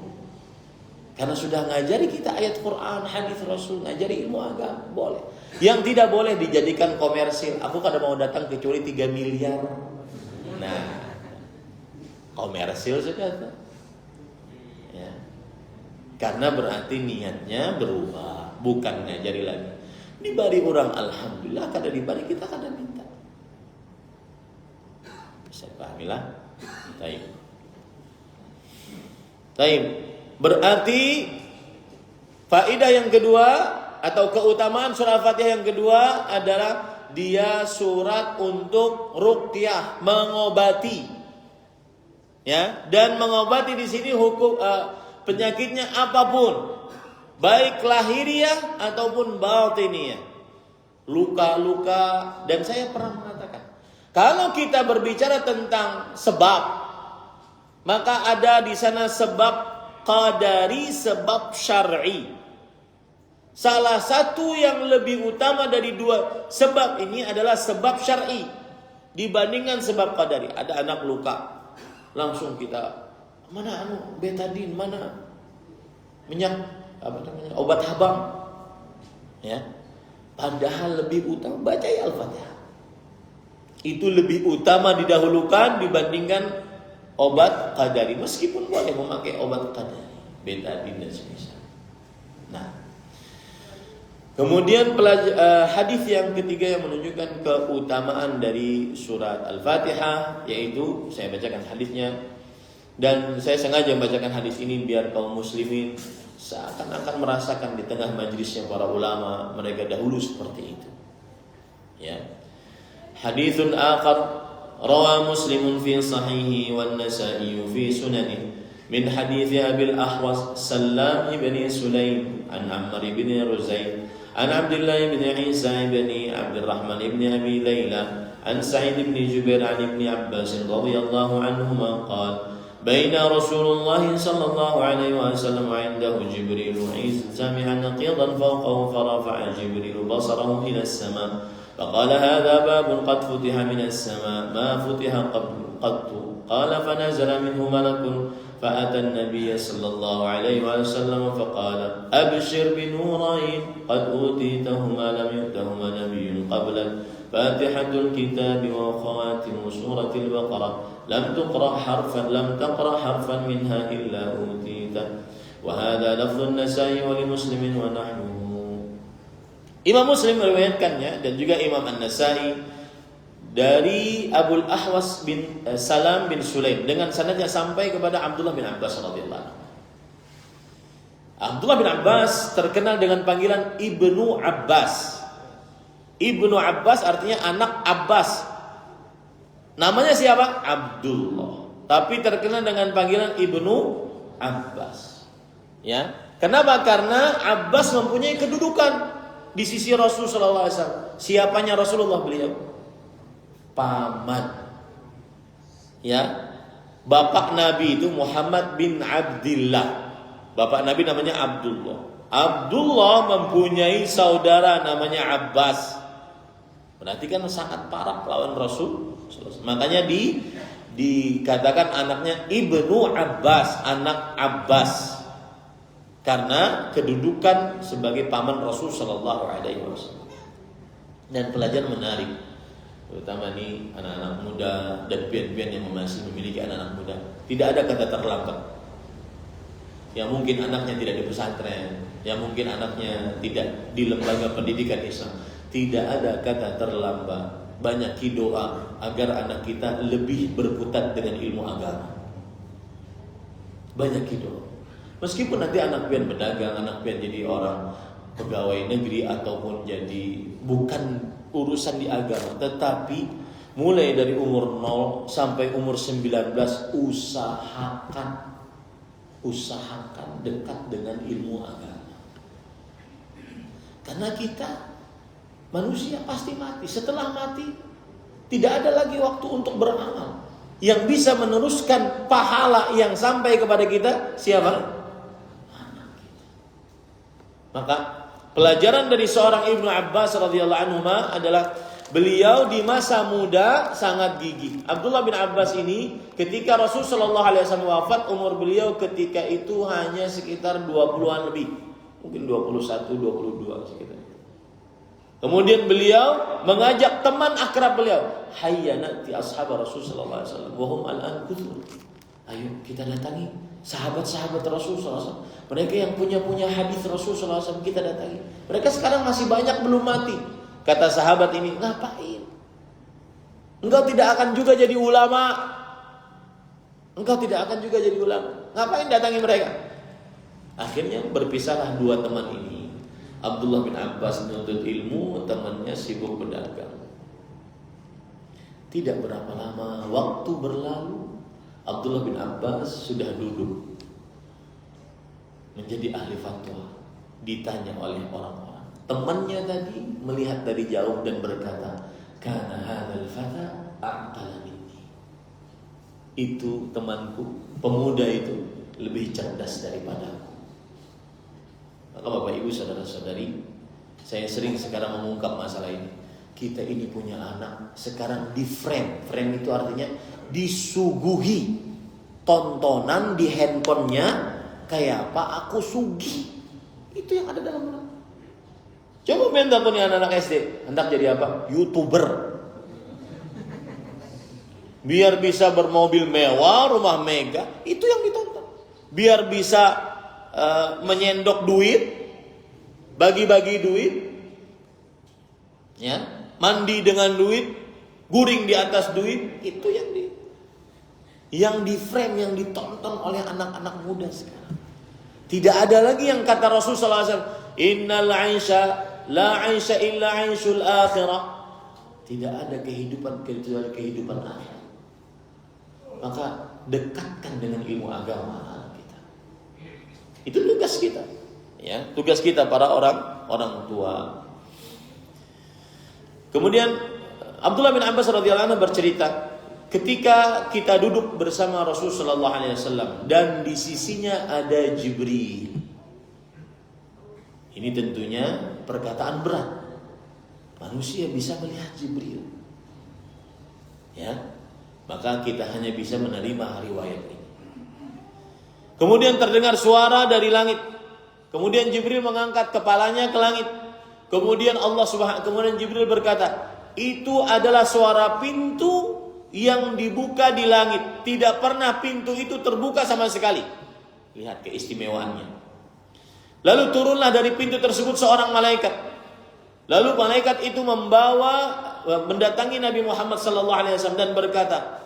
Karena sudah ngajari kita ayat Quran, hadis Rasul, ngajari ilmu agama, boleh. Yang tidak boleh dijadikan komersil. Aku kada mau datang kecuali 3 miliar. Nah, komersil saja. Ya. Karena berarti niatnya berubah, bukan ngajari lagi. Dibari orang alhamdulillah, kada dibari kita kada minta. Bisa pahamilah? Baik. Baik. Berarti faedah yang kedua atau keutamaan surah Al-Fatihah yang kedua adalah dia surat untuk ruqyah, mengobati. Ya, dan mengobati di sini hukum penyakitnya apapun, baik lahiriah ataupun batiniyah. Luka-luka, dan saya pernah mengatakan, kalau kita berbicara tentang sebab, maka ada di sana sebab qadari, sebab syar'i. Salah satu yang lebih utama dari dua sebab ini adalah sebab syar'i dibandingkan sebab qadari. Ada anak luka, langsung kita mana betadin, mana minyak obat habang, ya. Padahal lebih utama baca Al-Fatihah. Itu lebih utama didahulukan dibandingkan obat qadari, meskipun boleh memakai obat qadari, betadin dan semisal. Nah, kemudian hadis yang ketiga yang menunjukkan keutamaan dari surat Al-Fatihah, yaitu saya bacakan hadisnya, dan saya sengaja membacakan hadis ini biar kaum muslimin seakan-akan merasakan di tengah majlisnya para ulama mereka dahulu seperti itu. Ya. Haditsun akhar روى مسلم في صحيحه والنسائي في سننه من حديث أبي الأحوص سلام بن سليم عن عمرو بن رزين عن عبد الله بن عيسى بن عبد الرحمن بن أبي ليلى عن سعيد بن جبير عن ابن عباس رضي الله عنهما قال بين رسول الله صلى الله عليه وسلم عنده جبريل إذ سمع نقيضا فوقه فرفع جبريل بصره إلى السماء فقال هذا باب قد فتح من السماء ما فتح قط قال فنزل منه ملك فأتى النبي صلى الله عليه وسلم فقال أبشر بنورين قد أوتيتهما لم يؤتهما نبي قبلك فاتحة الكتاب وخواتم سورة البقرة لم تقرأ حرفا منها إلا أوتيته وهذا لفظ النسائي ولمسلم ونحن. Imam Muslim meriwayatkannya dan juga Imam An-Nasai dari Abul Ahwas bin Salam bin Sulaim dengan sanadnya sampai kepada Abdullah bin Abbas radhiyallahu anhu. Abdullah bin Abbas terkenal dengan panggilan Ibnu Abbas. Ibnu Abbas artinya anak Abbas. Namanya siapa? Abdullah. Tapi terkenal dengan panggilan Ibnu Abbas. Ya. Kenapa? Karena Abbas mempunyai kedudukan di sisi Rasul sallallahu alaihi wasallam. Siapanya Rasulullah? Beliau paman. Ya. Bapak Nabi itu Muhammad bin Abdillah. Bapak Nabi namanya Abdullah. Abdullah mempunyai saudara namanya Abbas. Berarti kan sangat parah lawan Rasul. Makanya dikatakan anaknya Ibnu Abbas, anak Abbas. Karena kedudukan sebagai paman Rasul sallallahu alaihi wasallam. Dan pelajaran menarik, terutama nih anak-anak muda dan pian-pian yang masih memiliki anak-anak muda. Tidak ada kata terlambat. Yang mungkin anaknya tidak di pesantren, yang mungkin anaknya tidak di lembaga pendidikan Islam. Tidak ada kata terlambat. Banyak doa agar anak kita lebih berkutat dengan ilmu agama. Banyak doa. Meskipun nanti anak pian berdagang, anak pian jadi orang pegawai negeri ataupun jadi bukan urusan di agama, tetapi mulai dari umur 0 sampai umur 19 usahakan dekat dengan ilmu agama. Karena kita manusia pasti mati. Setelah mati tidak ada lagi waktu untuk beramal. Yang bisa meneruskan pahala yang sampai kepada kita siapa? Maka pelajaran dari seorang Ibnu Abbas radhiyallahu anhu adalah beliau di masa muda sangat gigih. Abdullah bin Abbas ini ketika Rasul sallallahu alaihi wasallam wafat, umur beliau ketika itu hanya sekitar 20-an lebih. Mungkin 21, 22 sekitar itu. Kemudian beliau mengajak teman akrab beliau, "Hayya nati ashab Rasul sallallahu alaihi wasallam wa hum al-an kuthur." Ayo kita datangi sahabat-sahabat Rasul sallallahu alaihi wasallam. Mereka yang punya hadis Rasul sallallahu alaihi wasallam kita datangi. Mereka sekarang masih banyak belum mati. Kata sahabat ini, "Ngapain? Engkau tidak akan juga jadi ulama. Engkau tidak akan juga jadi ulama." Ngapain datangi mereka? Akhirnya berpisahlah dua teman ini. Abdullah bin Abbas menuntut ilmu, temannya sibuk berdagang. Tidak berapa lama waktu berlalu, Abdullah bin Abbas sudah duduk menjadi ahli fatwa. Ditanya oleh orang-orang. Temannya tadi melihat dari jauh dan berkata, "Kana hadzal fata aqala minni." Itu temanku, pemuda itu lebih cerdas daripadaku. Maka Bapak Ibu saudara-saudari, saya sering sekarang mengungkap masalah ini. Kita ini punya anak sekarang di frame. Frame itu artinya disuguhi tontonan di handphonenya kayak apa aku sugih. Itu yang ada dalam anak. Coba minta punya anak SD, hendak jadi apa? YouTuber. Biar bisa bermobil mewah, rumah mega, itu yang ditonton. Biar bisa menyendok duit, bagi-bagi duit, ya, mandi dengan duit, guring di atas duit, itu yang di frame, yang ditonton oleh anak-anak muda sekarang. Tidak ada lagi yang kata Rasulullah SAW, innal aisha la aisha illa aishul akhirah. Tidak ada kehidupan kecuali kehidupan akhir. Maka dekatkan dengan ilmu agama. Itu tugas kita, ya, tugas kita para orang tua. Kemudian Abdullah bin Abbas radhiyallahu anhu bercerita, ketika kita duduk bersama Rasulullah sallallahu alaihi wasallam dan di sisinya ada Jibril. Ini tentunya perkataan berat. Manusia bisa melihat Jibril, ya, maka kita hanya bisa menerima riwayat ini. Kemudian terdengar suara dari langit. Kemudian Jibril mengangkat kepalanya ke langit. Kemudian kemudian Jibril berkata, itu adalah suara pintu yang dibuka di langit. Tidak pernah pintu itu terbuka sama sekali. Lihat keistimewaannya. Lalu turunlah dari pintu tersebut seorang malaikat. Lalu malaikat itu mendatangi Nabi Muhammad SAW dan berkata,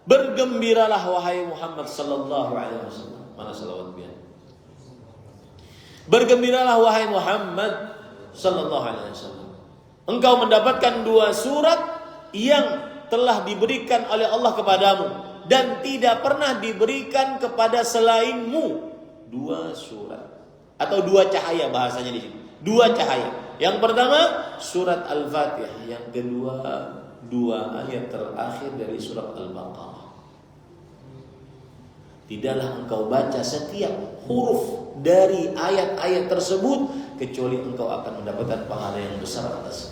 bergembiralah wahai Muhammad SAW. Mana salawat biar? Bergembiralah wahai Muhammad sallallahu alaihi wasallam. Engkau mendapatkan 2 surat yang telah diberikan oleh Allah kepadamu dan tidak pernah diberikan kepada selainmu. 2 surat atau 2 cahaya bahasanya di sini. 2 cahaya. Yang pertama surat Al-Fatihah, yang kedua 2 ayat terakhir dari surat Al-Baqarah. Tidaklah engkau baca setiap huruf dari ayat-ayat tersebut kecuali engkau akan mendapatkan pahala yang besar atasnya.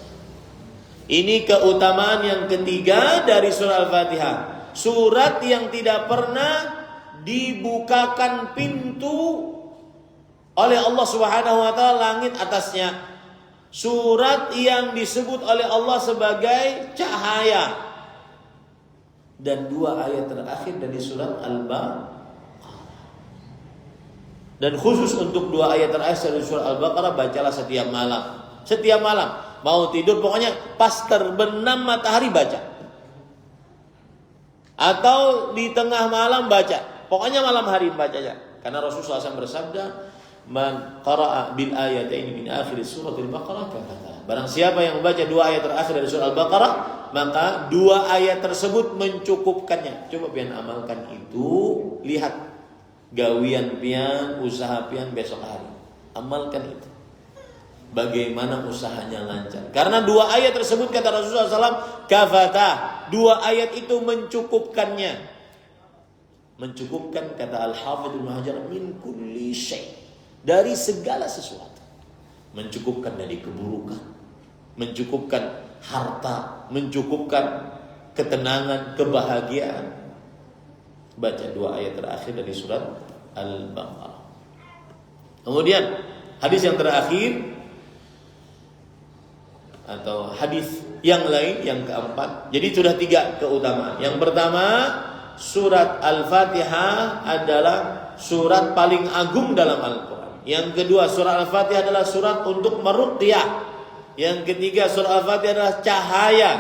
Ini keutamaan yang ketiga dari surah Al-Fatihah. Surat yang tidak pernah dibukakan pintu oleh Allah Subhanahu wa taala langit atasnya. Surat yang disebut oleh Allah sebagai cahaya. Dan 2 ayat terakhir dari surat Al-Baqarah. Dan khusus untuk 2 ayat terakhir dari surah Al-Baqarah bacalah setiap malam. Setiap malam. Mau tidur pokoknya pas terbenam matahari baca. Atau di tengah malam baca. Pokoknya malam hari baca aja. Karena Rasulullah SAW bersabda, man qara'a bil ayataini min akhir surah Al-Baqarah kafata. Barang siapa yang membaca 2 ayat terakhir dari surah Al-Baqarah, maka 2 ayat tersebut mencukupkannya. Coba pian amalkan itu, lihat gawian pian, usaha pian besok hari. Amalkan itu. Bagaimana usahanya lancar. Karena 2 ayat tersebut kata Rasulullah SAW, kafata. 2 ayat itu mencukupkannya. Mencukupkan kata Al-Hafidh Ibnu Hajar min kulli syai'. Dari segala sesuatu. Mencukupkan dari keburukan. Mencukupkan harta. Mencukupkan ketenangan, kebahagiaan. Baca 2 ayat terakhir dari surat Al-Baqarah. Kemudian hadis yang terakhir atau hadis yang lain yang keempat. Jadi sudah 3 keutamaan. Yang pertama, surat Al-Fatihah adalah surat paling agung dalam Al-Quran. Yang kedua, surat Al-Fatihah adalah surat untuk meruqyah. Yang ketiga, surat Al-Fatihah adalah cahaya.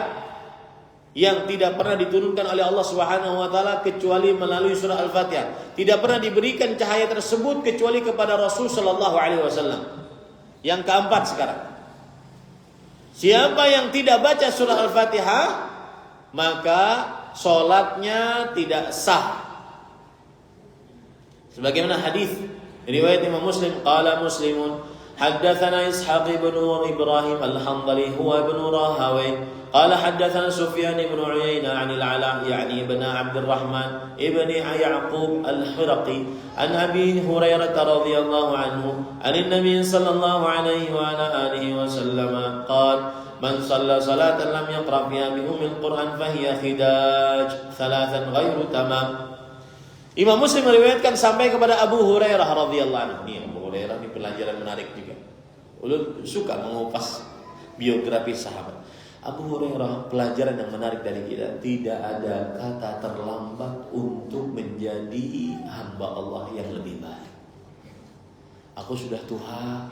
yang tidak pernah diturunkan oleh Allah Subhanahu wa taala kecuali melalui surah Al-Fatihah. Tidak pernah diberikan cahaya tersebut kecuali kepada Rasul sallallahu alaihi wasallam. Yang keempat sekarang. Siapa yang tidak baca surah Al-Fatihah, maka salatnya tidak sah. Sebagaimana hadis riwayat Imam Muslim, qala Muslimun haddatsana Ishaq ibn Ibrahim al-Hanbali huwa ibn Rahawayh قال حدثنا سفيان بن عيينة عن العلاء يعني ابن عبد الرحمن ابن يعقوب الحرقي عن أبي هريرة رضي الله عنه عن النبي صلى الله عليه وعلى آله وسلم قال من صلى صلاة لم يقرأ فيها بأم القرآن فهي خداج ثلاثا غير تمام. Imam Muslim meriwayatkan sampai kepada Abu Hurairah radhiyallahu anhu. Ini Abu Hurairah, ini pelajaran menarik juga. Ulun suka mengupas biografi sahabat. Abu Hurairah, pelajaran yang menarik dari kita, tidak ada kata terlambat untuk menjadi hamba Allah yang lebih baik. Aku sudah tua,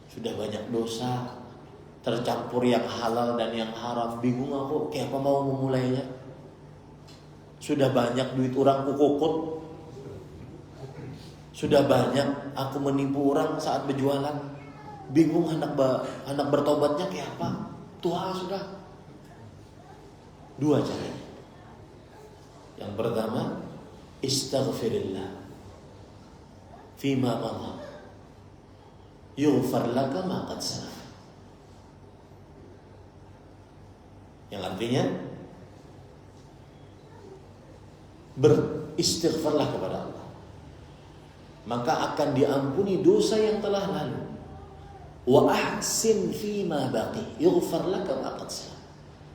sudah banyak dosa, tercampur yang halal dan yang haram, bingung aku kayak apa mau memulainya. Sudah banyak duit orang kukukut, sudah banyak aku menipu orang saat berjualan, bingung hendak bertobatnya kayak apa. Tua sudah. Dua caranya. Yang pertama, istaghfirillah fima madha yughfar laka ma qad salaf. Yang artinya beristighfarlah kepada Allah, maka akan diampuni dosa yang telah lalu. Wa ahsin fima baqi yughfar laka ma qad salaf,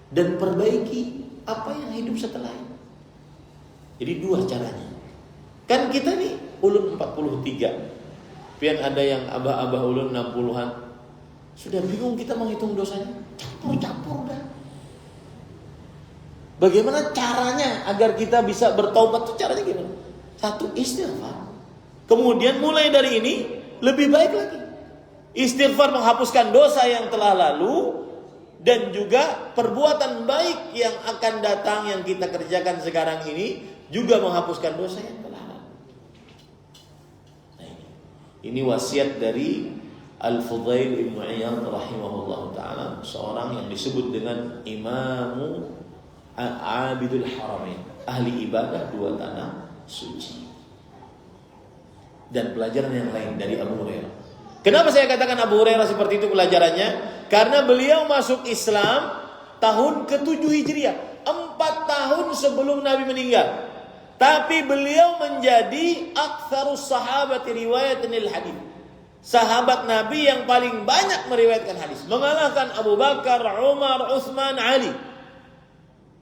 dan perbaiki apa yang hidup setelah ini. Jadi dua caranya. Kan kita nih ulun 43, pian ada yang abah-abah ulun 60-an, sudah bingung kita mau hitung dosanya, campur-campur dah. Bagaimana caranya agar kita bisa bertaubat? Itu caranya gimana? Satu, istighfar. Kemudian mulai dari ini lebih baik lagi. Istighfar menghapuskan dosa yang telah lalu, dan juga perbuatan baik yang akan datang yang kita kerjakan sekarang ini juga menghapuskan dosa yang telah lalu. Nah, ini wasiat dari Al-Fudail bin Iyad rahimahullah ta'ala, seorang yang disebut dengan Imamu Abidul Haramain, ahli ibadah dua tanah suci. Dan pelajaran yang lain dari Abu Hurairah. Kenapa saya katakan Abu Hurairah seperti itu pelajarannya? Karena beliau masuk Islam tahun ke-7 Hijriah, 4 tahun sebelum Nabi meninggal. Tapi beliau menjadi aktsarus sahabati riwayatan lil hadis. Sahabat Nabi yang paling banyak meriwayatkan hadis, mengalahkan Abu Bakar, Umar, Utsman, Ali,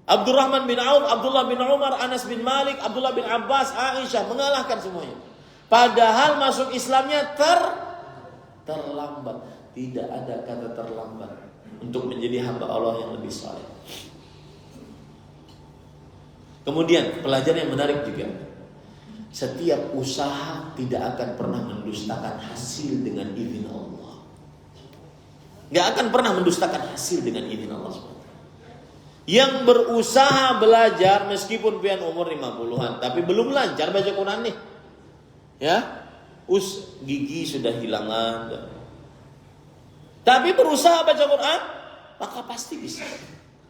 Abdurrahman bin Auf, Abdullah bin Umar, Anas bin Malik, Abdullah bin Abbas, Aisyah, mengalahkan semuanya. Padahal masuk Islamnya terlambat. Tidak ada kata terlambat untuk menjadi hamba Allah yang lebih saleh. Kemudian pelajaran yang menarik juga, setiap usaha tidak akan pernah mendustakan hasil dengan izin Allah. Gak akan pernah mendustakan hasil dengan izin Allah. Yang berusaha belajar meskipun pian umur 50-an tapi belum lancar baca Quran nih, ya, gigi sudah hilangan, tapi berusaha baca Quran, maka pasti bisa.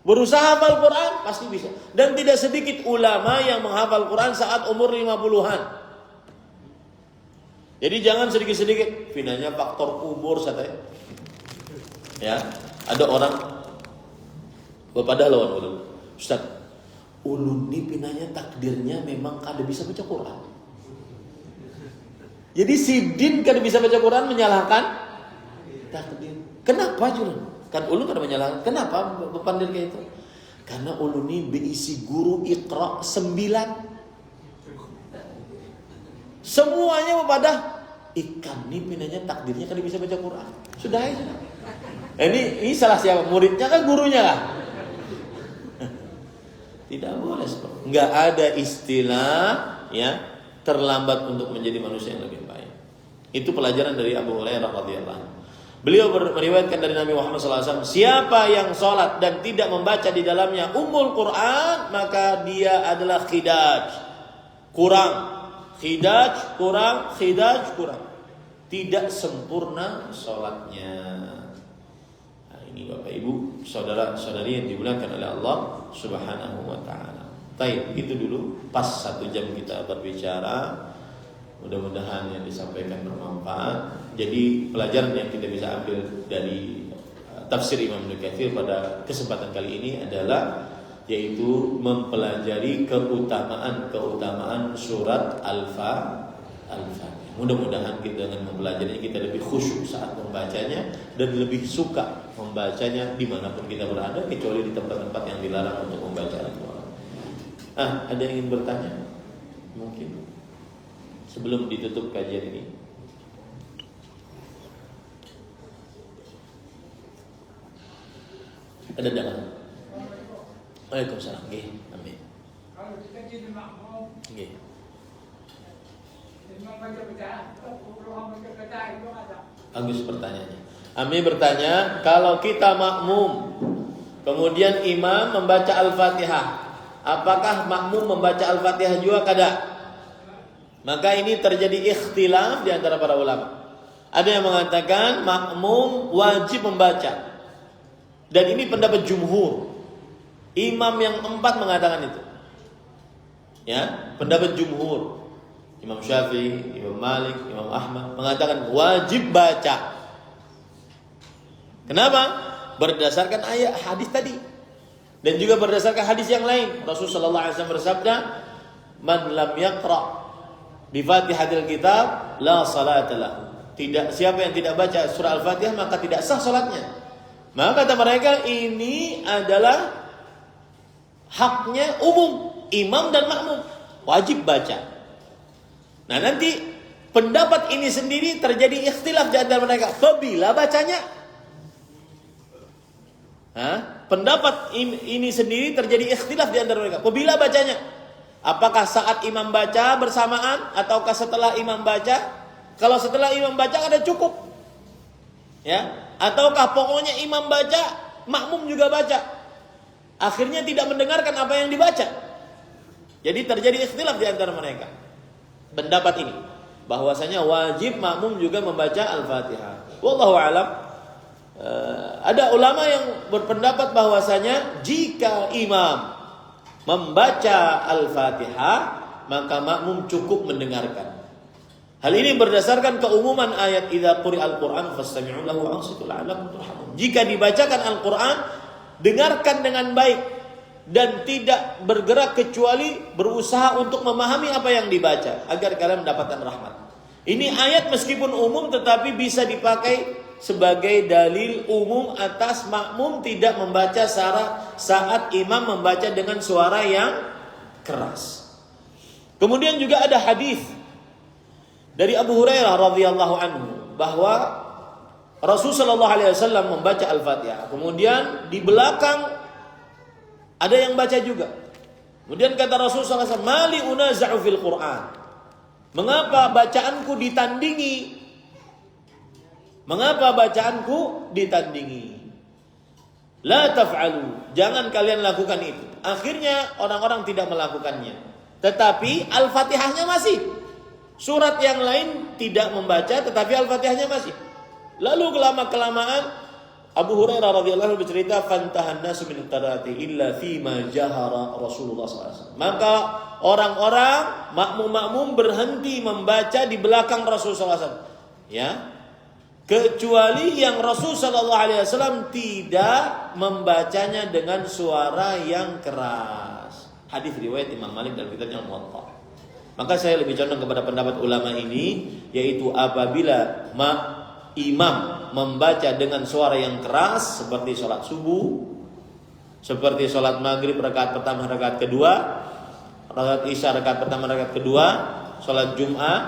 Berusaha hafal Quran, pasti bisa. Dan tidak sedikit ulama yang menghafal Quran saat umur 50-an. Jadi jangan sedikit-sedikit, finalnya faktor umur katanya. Ya, ada orang bapak lawan ulun, Ustaz, ulun ini pinanya takdirnya memang kada bisa baca Quran. Jadi si Din kada bisa baca Quran menyalahkan takdir. Kenapa Jurun? Kan ulun kada menyalahkan. Kenapa bepandir kayak itu? Karena ulun ini berisi guru Iqra 9. Semuanya pada ikan ini pinanya takdirnya kada bisa baca Quran. Sudah ya sudah. Ini salah siapa? Muridnya kan gurunya kan? Tidak boleh seperti. Enggak ada istilah ya terlambat untuk menjadi manusia yang lebih baik. Itu pelajaran dari Abu Hurairah radhiyallahu anhu. Beliau meriwayatkan dari Nabi Muhammad SAW, siapa yang sholat dan tidak membaca di dalamnya Ummul Quran, maka dia adalah khidaj, kurang. Khidaj, kurang. Tidak sempurna sholatnya. Nah, ini Bapak Ibu, saudara-saudari yang dimuliakan oleh Allah Subhanahu wa ta'ala. Baik, itu dulu. Pas 1 jam kita berbicara. Mudah-mudahan yang disampaikan bermanfaat. Jadi pelajaran yang kita bisa ambil dari tafsir Imam Ibnu Katsir pada kesempatan kali ini adalah yaitu mempelajari keutamaan surat Al-Fatihah. Mudah-mudahan kita dengan mempelajarinya kita lebih khusyuk saat membacanya dan lebih suka membacanya dimanapun kita berada, kecuali di tempat-tempat yang dilarang untuk membaca Al-Quran. Ada yang ingin bertanya? Mungkin sebelum ditutup kajian ini. Ada dalam. Waalaikumsalam. Nggih, amin. Kalau kita jadi makmum, Nggih. imam baca, perubahan baca itu ada. Bagus pertanyaannya. Ami bertanya, kalau kita makmum, kemudian imam membaca Al-Fatihah, apakah makmum membaca Al-Fatihah juga kada? Maka ini terjadi ikhtilaf di antara para ulama. Ada yang mengatakan makmum wajib membaca. Dan ini pendapat jumhur. Imam yang 4 mengatakan itu. Ya, pendapat jumhur. Imam Syafi'i, Imam Malik, Imam Ahmad mengatakan wajib baca. Kenapa? Berdasarkan ayat hadis tadi. Dan juga berdasarkan hadis yang lain. Rasulullah SAW bersabda, "Man lam yaqra' bi Fatihatil kitab la salata lahu." Tidak, siapa yang tidak baca surah Al-Fatihah maka tidak sah salatnya. Maka kata mereka ini adalah haknya umum, imam dan makmum wajib baca. Nah, nanti pendapat ini sendiri terjadi ikhtilaf di antara mereka. Apabila bacanya, pendapat ini sendiri terjadi ikhtilaf di antara mereka. Apabila bacanya, apakah saat imam baca bersamaan ataukah setelah imam baca? Kalau setelah imam baca ada cukup, ya. Ataukah pokoknya imam baca, makmum juga baca. Akhirnya tidak mendengarkan apa yang dibaca. Jadi terjadi ikhtilaf di antara mereka. Pendapat ini bahwasanya wajib makmum juga membaca Al-Fatihah. Wallahu a'lam. Ada ulama yang berpendapat bahwasanya jika imam membaca Al-Fatihah, maka makmum cukup mendengarkan. Hal ini berdasarkan keumuman ayat idza quri'al Qur'an fastami'u lahu wa ansitu la'allakum turhamun. Jika dibacakan Al-Qur'an, dengarkan dengan baik dan tidak bergerak kecuali berusaha untuk memahami apa yang dibaca agar kalian mendapatkan rahmat. Ini ayat meskipun umum tetapi bisa dipakai sebagai dalil umum atas makmum tidak membaca saat imam membaca dengan suara yang keras. Kemudian juga ada hadis dari Abu Hurairah radhiyallahu anhu bahwa Rasulullah SAW membaca Al-Fatihah. Kemudian di belakang ada yang baca juga. Kemudian kata Rasulullah SAW, "Mali unaza'u fil Qur'an." Mengapa bacaanku ditandingi? Mengapa bacaanku ditandingi? La taf'alu. Jangan kalian lakukan itu. Akhirnya orang-orang tidak melakukannya. Tetapi Al-Fatihahnya masih. Surat yang lain tidak membaca tetapi Al-Fatihahnya masih. Lalu kelamaan Abu Hurairah radhiyallahu anhu bercerita, "Fantahan nasu min qiraati illa fi ma jahara Rasulullah SAW." Maka orang-orang makmum-makmum berhenti membaca di belakang Rasulullah SAW. Ya. Kecuali yang Rasulullah SAW tidak membacanya dengan suara yang keras. Hadis riwayat Imam Malik dalam kitabnya Al-Muwatta. Maka saya lebih condong kepada pendapat ulama ini, yaitu apabila imam membaca dengan suara yang keras seperti sholat subuh, seperti sholat maghrib rakaat pertama rakaat kedua, sholat isya rakaat pertama rakaat kedua, sholat Jum'ah,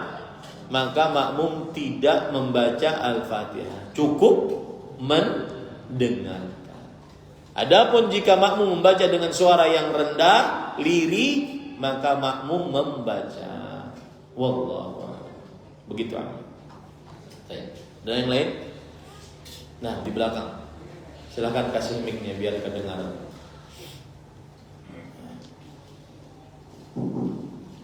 maka makmum tidak membaca Al-Fatihah, cukup mendengarkan. Adapun jika makmum membaca dengan suara yang rendah, lirih, maka makmum membaca. Wallahu a'lam. Begitu. Dan yang lain? Nah, di belakang. Silakan kasih mic-nya biar kedengaran.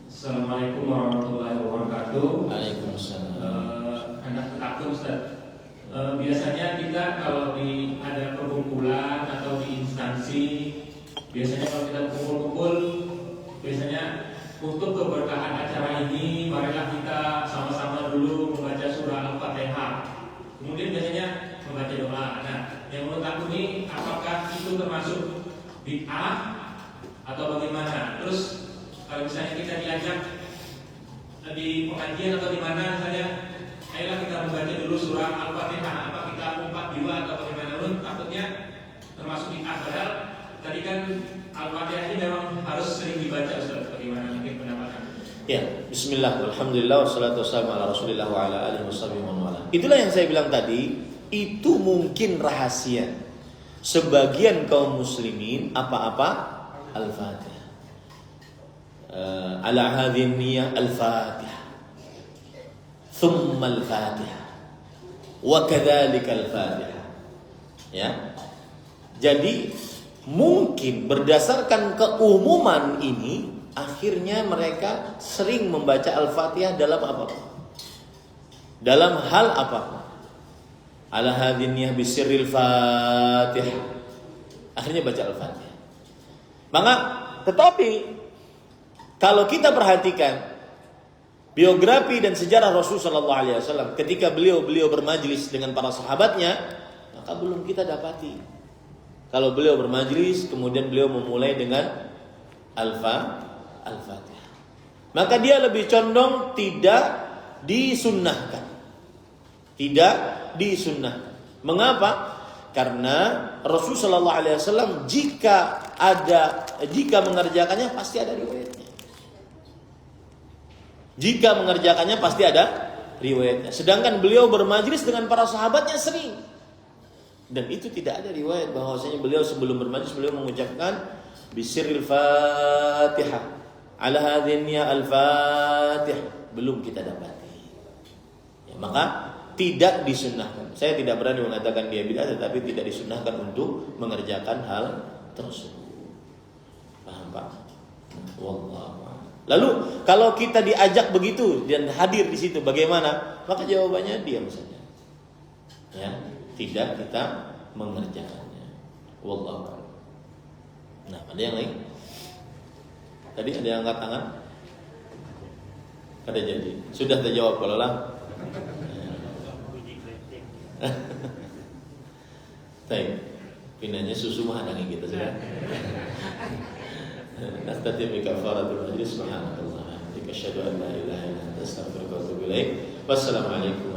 Assalamualaikum warahmatullahi wabarakatuh. Waalaikumsalam. Anak takut Ustaz. Biasanya kita kalau ada perkumpulan atau di instansi, biasanya kalau kita kumpul-kumpul, biasanya untuk keberkahan acara ini, marilah kita sama-sama dulu membaca surah Al-Fatihah. Kemudian biasanya membaca doa. Nah, yang menurut aku ini, apakah itu termasuk bid'ah atau bagaimana? Terus kalau misalnya kita diajak di pengajian atau di mana misalnya, ayolah kita membaca dulu surah Al-Fatihah. Apa kita umpat juga atau bagaimana? Takutnya termasuk bid'ah. Padahal tadi kan Al-Fatihah ini memang harus sering dibaca, Ustaz. Bagaimana mungkin pendapat Anda? Ya, bismillah, alhamdulillah, wassalatu wassalamu ala rasulillah wa ala alihi washabihi wa wala. Itulah yang saya bilang tadi, itu mungkin rahasia sebagian kaum muslimin apa-apa Al-Fatihah. Ala hadhihi niyyah Al-Fatihah. Thumma Al-Fatihah. Wa kadzalika Al-Fatihah. Ya. Jadi mungkin berdasarkan keumuman ini, akhirnya mereka sering membaca Al-Fatihah dalam apa? Dalam hal apa? Ala hadhihi bisirril Fatihah. Akhirnya baca Al-Fatihah. Maka tetapi kalau kita perhatikan biografi dan sejarah Rasulullah SAW ketika beliau bermajlis dengan para sahabatnya, maka belum kita dapati. Kalau beliau bermajlis, kemudian beliau memulai dengan Al-Fatihah. Maka dia lebih condong tidak disunnahkan. Tidak disunnahkan. Mengapa? Karena Rasulullah SAW jika mengerjakannya pasti ada riwayatnya. Jika mengerjakannya pasti ada riwayatnya. Sedangkan beliau bermajlis dengan para sahabatnya sering. Dan itu tidak ada riwayat bahwasanya beliau sebelum bermajlis beliau mengucapkan bisirril Fatihah. Ala hadhihi Al-Fatihah. Belum kita dapati. Ya, maka tidak disunnahkan. Saya tidak berani mengatakan dia bid'ah, tetapi tidak disunnahkan untuk mengerjakan hal tersebut. Paham Pak? Wallahu a'lam. Lalu kalau kita diajak begitu dan hadir di situ bagaimana? Maka jawabannya diam saja. Ya, tidak kita mengerjakannya. Wallahu a'lam. Nah, ada yang lain? Tadi ada yang angkat tangan? Kada jadi. Sudah terjawab kalau lah. Baik. Pinanya susu mah hadangi kita sudah. Nastati bi kafaratul majlis subhanallah. Asyhadu an la ilaha illa anta astaghfiruka wa atubu ilaik. Wassalamu alaikum